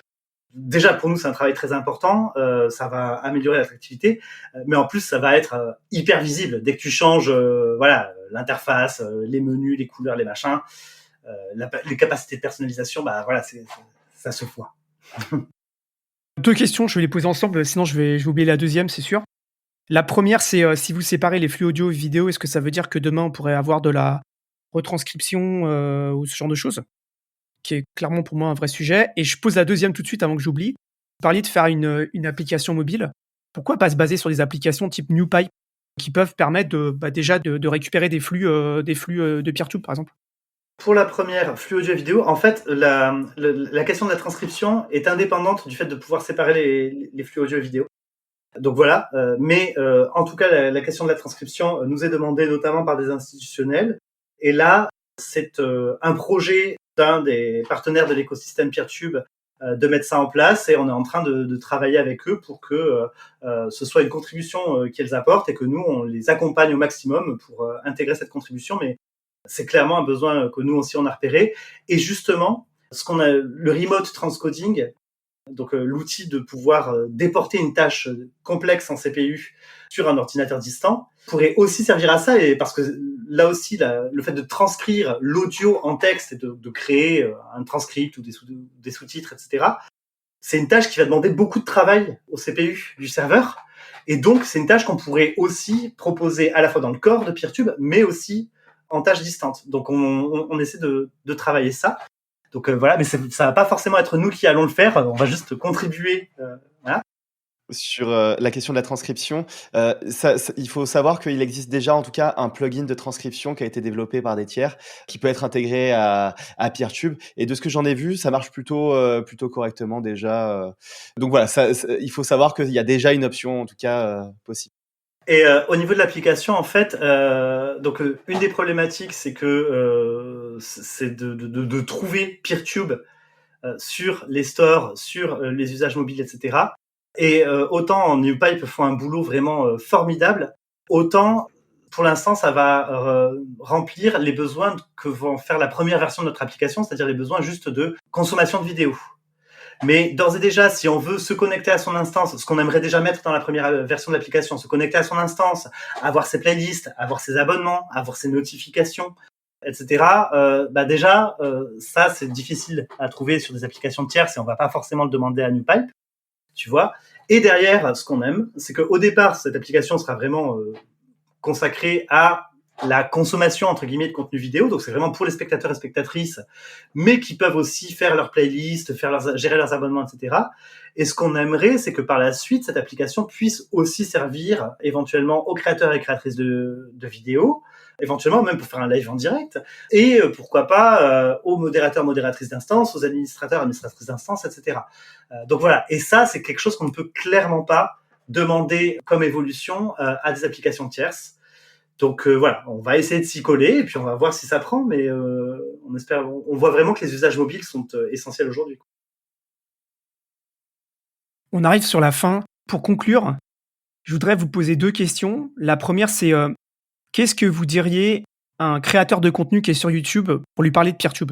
déjà, pour nous, c'est un travail très important. Ça va améliorer l'attractivité, mais en plus, ça va être hyper visible dès que tu changes, voilà, l'interface, les menus, les couleurs, les machins, les capacités de personnalisation. Voilà, ça se voit. 2 questions, je vais les poser ensemble, sinon je vais oublier la deuxième, c'est sûr. La première, c'est si vous séparez les flux audio et vidéo, est-ce que ça veut dire que demain on pourrait avoir de la retranscription ou ce genre de choses? Qui est clairement pour moi un vrai sujet. Et je pose la deuxième tout de suite avant que j'oublie. Vous parliez de faire une application mobile. Pourquoi pas se baser sur des applications type NewPipe qui peuvent permettre déjà de récupérer des flux de Peertube, par exemple? Pour la première, flux audio et vidéo, en fait, la question de la transcription est indépendante du fait de pouvoir séparer les flux audio et vidéo. Donc voilà, mais en tout cas, la question de la transcription nous est demandée notamment par des institutionnels. Et là, c'est un projet d'un des partenaires de l'écosystème Peertube de mettre ça en place, et on est en train de travailler avec eux pour que ce soit une contribution qu'elles apportent et que nous, on les accompagne au maximum pour intégrer cette contribution. Mais c'est clairement un besoin que nous aussi on a repéré. Et justement, le remote transcoding, donc l'outil de pouvoir déporter une tâche complexe en CPU sur un ordinateur distant, pourrait aussi servir à ça. Et parce que là aussi, le fait de transcrire l'audio en texte et de créer un transcript ou des sous-titres, etc., c'est une tâche qui va demander beaucoup de travail au CPU du serveur. Et donc, c'est une tâche qu'on pourrait aussi proposer à la fois dans le corps de Peertube, mais aussi en tâche distante. Donc, on essaie de travailler ça. Donc voilà, mais ça va pas forcément être nous qui allons le faire. On va juste contribuer. Voilà. Sur la question de la transcription, il faut savoir qu'il existe déjà en tout cas un plugin de transcription qui a été développé par des tiers, qui peut être intégré à Peertube. Et de ce que j'en ai vu, ça marche plutôt correctement déjà. Donc voilà, il faut savoir qu'il y a déjà une option en tout cas possible. Et au niveau de l'application, en fait, donc une des problématiques, c'est que c'est de trouver Peertube sur les stores, sur les usages mobiles, etc. Et autant NewPipe font un boulot vraiment formidable, autant pour l'instant ça va remplir les besoins que vont faire la première version de notre application, c'est-à-dire les besoins juste de consommation de vidéos. Mais d'ores et déjà, si on veut se connecter à son instance, ce qu'on aimerait déjà mettre dans la première version de l'application, se connecter à son instance, avoir ses playlists, avoir ses abonnements, avoir ses notifications, etc. Déjà, ça c'est difficile à trouver sur des applications tierces et on va pas forcément le demander à NewPipe, tu vois. Et derrière, ce qu'on aime, c'est qu'au départ, cette application sera vraiment consacrée à la consommation entre guillemets de contenu vidéo, donc c'est vraiment pour les spectateurs et spectatrices, mais qui peuvent aussi faire leur playlist, gérer leurs abonnements, etc. Et ce qu'on aimerait, c'est que par la suite, cette application puisse aussi servir éventuellement aux créateurs et créatrices de vidéos, éventuellement même pour faire un live en direct, et pourquoi pas aux modérateurs, modératrices d'instances, aux administrateurs, administratrices d'instances, etc. Donc voilà, et ça, c'est quelque chose qu'on ne peut clairement pas demander comme évolution à des applications tierces. Donc voilà, on va essayer de s'y coller et puis on va voir si ça prend, mais on voit vraiment que les usages mobiles sont essentiels aujourd'hui. On arrive sur la fin. Pour conclure, je voudrais vous poser 2 questions. La première, c'est qu'est-ce que vous diriez à un créateur de contenu qui est sur YouTube pour lui parler de Peertube?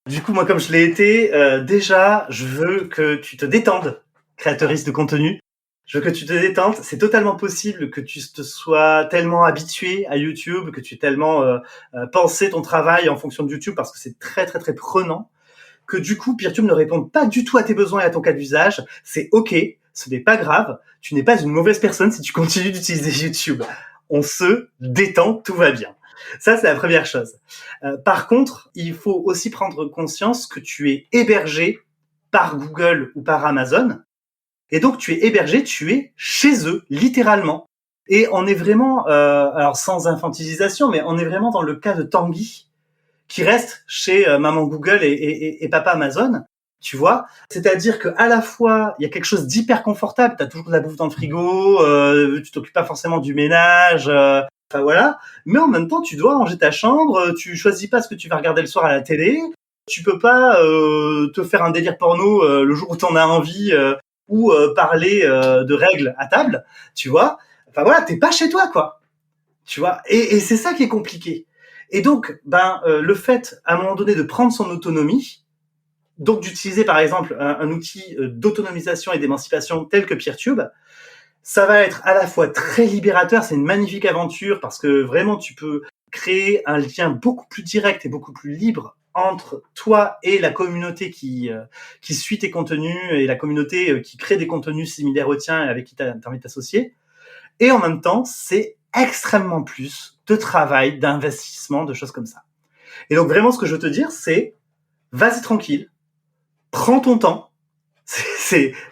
Du coup, moi, comme je l'ai été, déjà, je veux que tu te détendes, créateuriste de contenu. Je veux que tu te détendes. C'est totalement possible que tu te sois tellement habitué à YouTube, que tu aies tellement pensé ton travail en fonction de YouTube, parce que c'est très, très, très prenant, que du coup, Peertube ne réponde pas du tout à tes besoins et à ton cas d'usage. C'est OK, ce n'est pas grave. Tu n'es pas une mauvaise personne si tu continues d'utiliser YouTube. On se détend, tout va bien. Ça, c'est la première chose. Par contre, il faut aussi prendre conscience que tu es hébergé par Google ou par Amazon. Et donc, tu es hébergé, tu es chez eux, littéralement. Et on est vraiment, alors sans infantilisation, mais on est vraiment dans le cas de Tanguy, qui reste chez maman Google et papa Amazon, tu vois. C'est-à-dire que à la fois, il y a quelque chose d'hyper confortable, tu as toujours de la bouffe dans le frigo, tu t'occupes pas forcément du ménage, enfin voilà. Mais en même temps, tu dois ranger ta chambre, tu choisis pas ce que tu vas regarder le soir à la télé, tu peux pas te faire un délire porno le jour où t'en as envie, ou parler de règles à table, tu vois. Enfin voilà, t'es pas chez toi, quoi. Tu vois. Et c'est ça qui est compliqué. Et donc, le fait, à un moment donné, de prendre son autonomie, donc d'utiliser, par exemple, un outil d'autonomisation et d'émancipation tel que Peertube, ça va être à la fois très libérateur, c'est une magnifique aventure, parce que vraiment, tu peux créer un lien beaucoup plus direct et beaucoup plus libre entre toi et la communauté qui suit tes contenus et la communauté qui crée des contenus similaires aux tiens et avec qui t'as envie de t'associer. Et en même temps, c'est extrêmement plus de travail, d'investissement, de choses comme ça. Et donc vraiment, ce que je veux te dire, c'est vas-y tranquille, prends ton temps.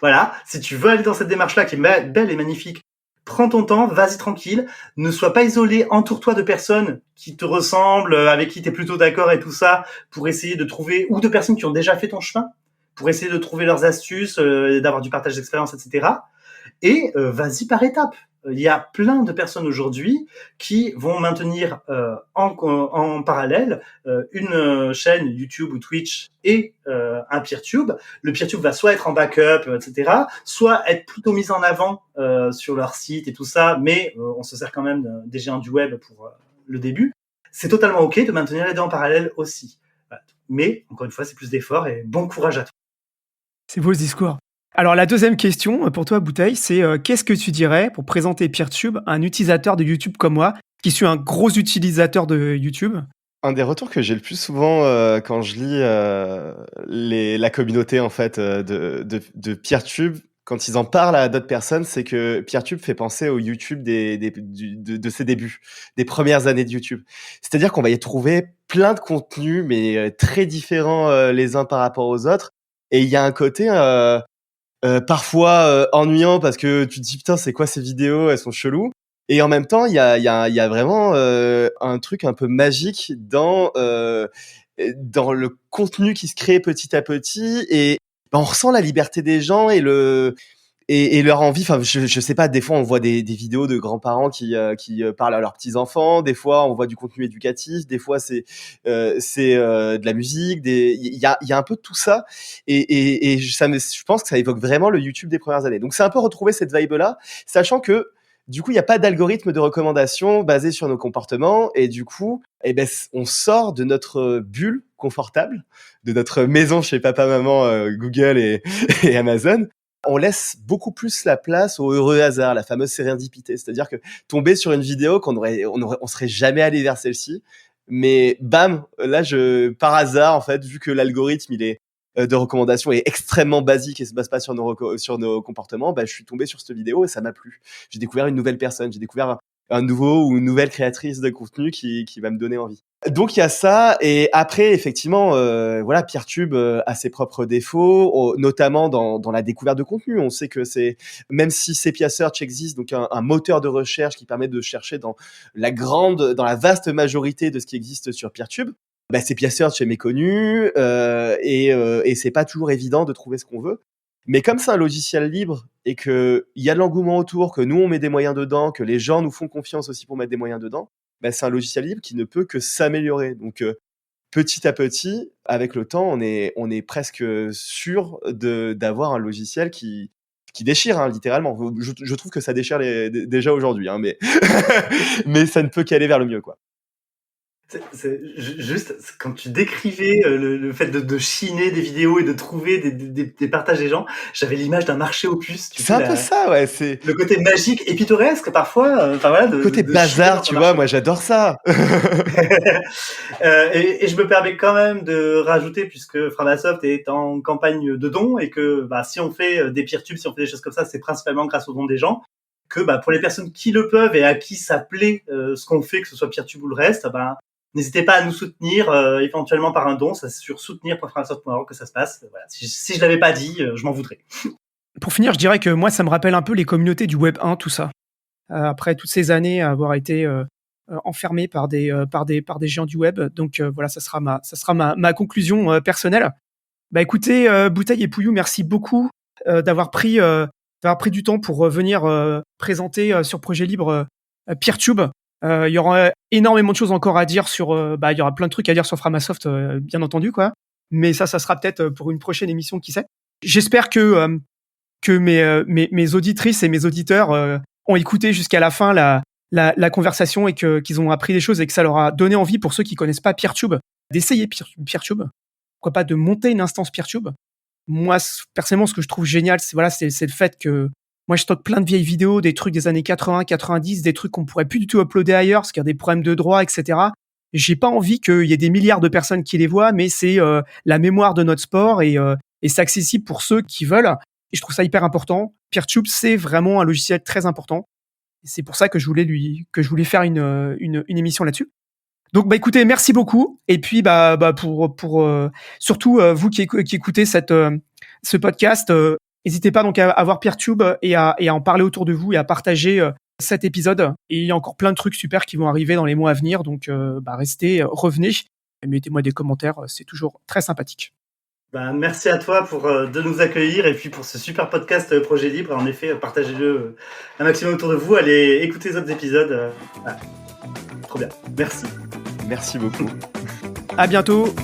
Voilà, si tu veux aller dans cette démarche-là qui est belle et magnifique, prends ton temps, vas-y tranquille, ne sois pas isolé, entoure-toi de personnes qui te ressemblent, avec qui tu es plutôt d'accord et tout ça, pour essayer de trouver, ou de personnes qui ont déjà fait ton chemin, pour essayer de trouver leurs astuces, d'avoir du partage d'expérience, etc. Et vas-y par étapes. Il y a plein de personnes aujourd'hui qui vont maintenir en parallèle une chaîne YouTube ou Twitch et un Peertube. Le Peertube va soit être en backup, etc., soit être plutôt mis en avant sur leur site et tout ça, mais on se sert quand même des géants du web pour le début. C'est totalement OK de maintenir les deux en parallèle aussi. Voilà. Mais, encore une fois, c'est plus d'efforts et bon courage à toi. C'est beau ce discours. Alors la deuxième question pour toi, Bouteille, c'est qu'est-ce que tu dirais pour présenter Peertube à un utilisateur de YouTube comme moi, qui suis un gros utilisateur de YouTube? Un des retours que j'ai le plus souvent quand je lis la communauté en fait de Peertube, quand ils en parlent à d'autres personnes, c'est que Peertube fait penser au YouTube de ses débuts, des premières années de YouTube. C'est-à-dire qu'on va y trouver plein de contenus, mais très différents les uns par rapport aux autres. Et il y a un côté parfois ennuyant parce que tu te dis putain, c'est quoi ces vidéos, elles sont cheloues. Et en même temps, il y a vraiment un truc un peu magique dans le contenu qui se crée petit à petit, et on ressent la liberté des gens et leur envie. Enfin, je sais pas, des fois on voit des vidéos de grands-parents qui parlent à leurs petits-enfants, des fois on voit du contenu éducatif, des fois c'est de la musique, il y a un peu de tout ça, et je pense que ça évoque vraiment le YouTube des premières années. Donc c'est un peu retrouver cette vibe-là, sachant que du coup, il n'y a pas d'algorithme de recommandation basé sur nos comportements, et du coup, on sort de notre bulle confortable, de notre maison chez papa, maman, Google et Amazon. On laisse beaucoup plus la place au heureux hasard, la fameuse sérendipité. C'est-à-dire que tomber sur une vidéo on serait jamais allé vers celle-ci, mais bam, là, par hasard, en fait, vu que l'algorithme, il est de recommandation est extrêmement basique et se base pas sur nos comportements, je suis tombé sur cette vidéo et ça m'a plu. J'ai découvert une nouvelle personne, j'ai découvert un nouveau ou une nouvelle créatrice de contenu qui va me donner envie. Donc il y a ça, et après effectivement voilà, Peertube a ses propres défauts, notamment dans la découverte de contenu. On sait que même si Sepia Search existe, donc un moteur de recherche qui permet de chercher dans la vaste majorité de ce qui existe sur Peertube, Sepia Search est méconnu et c'est pas toujours évident de trouver ce qu'on veut. Mais comme c'est un logiciel libre et qu'il y a de l'engouement autour, que nous on met des moyens dedans, que les gens nous font confiance aussi pour mettre des moyens dedans, c'est un logiciel libre qui ne peut que s'améliorer. Donc petit à petit, avec le temps, on est presque sûr d'avoir un logiciel qui déchire, hein, littéralement. Je trouve que ça déchire déjà aujourd'hui, hein, mais mais ça ne peut qu'aller vers le mieux, quoi. Juste, quand tu décrivais le fait de chiner des vidéos et de trouver des partages des gens, j'avais l'image d'un marché aux puces. C'est un peu ça, ouais. C'est le côté magique et pittoresque parfois. Voilà, le côté bazar, tu vois. Moi, j'adore ça. Et je me permets quand même de rajouter, puisque Framasoft est en campagne de dons et que si on fait des Peertube, si on fait des choses comme ça, c'est principalement grâce aux dons des gens. Que pour les personnes qui le peuvent et à qui ça plaît ce qu'on fait, que ce soit Peertube ou le reste, n'hésitez pas à nous soutenir, éventuellement par un don. C'est sur soutenir.framasoft.org que ça se passe. Voilà. Si je l'avais pas dit, je m'en voudrais. Pour finir, je dirais que moi, ça me rappelle un peu les communautés du Web 1, tout ça. Après toutes ces années à avoir été enfermé par des géants du web. Donc voilà, ça sera ma conclusion personnelle. Écoutez, Bouteille et Pouillou, merci beaucoup d'avoir pris du temps pour venir présenter sur Projet Libre Peertube. Il y aura énormément de choses encore à dire sur il y aura plein de trucs à dire sur Framasoft, bien entendu, quoi. Mais ça sera peut-être pour une prochaine émission, qui sait. J'espère que mes auditrices et mes auditeurs ont écouté jusqu'à la fin la conversation et qu'ils ont appris des choses et que ça leur a donné envie, pour ceux qui connaissent pas Peertube, d'essayer Peertube. Pourquoi pas de monter une instance Peertube. Moi, personnellement, ce que je trouve génial, c'est le fait que moi, je stocke plein de vieilles vidéos, des trucs des années 80, 90, des trucs qu'on pourrait plus du tout uploader ailleurs, parce qu'il y a des problèmes de droit, etc. J'ai pas envie qu'il y ait des milliards de personnes qui les voient, mais c'est la mémoire de notre sport et c'est accessible pour ceux qui veulent. Et je trouve ça hyper important. Peertube, c'est vraiment un logiciel très important. Et c'est pour ça que je voulais faire une émission là-dessus. Donc écoutez, merci beaucoup. Et puis pour surtout vous qui écoutez ce podcast, n'hésitez pas donc à avoir Peertube et à en parler autour de vous et à partager cet épisode. Et il y a encore plein de trucs super qui vont arriver dans les mois à venir. Donc restez, revenez, mettez-moi des commentaires, c'est toujours très sympathique. Merci à toi de nous accueillir et puis pour ce super podcast Projet Libre. En effet, partagez-le un maximum autour de vous. Allez écouter les autres épisodes. Trop bien. Merci. Merci beaucoup. À bientôt.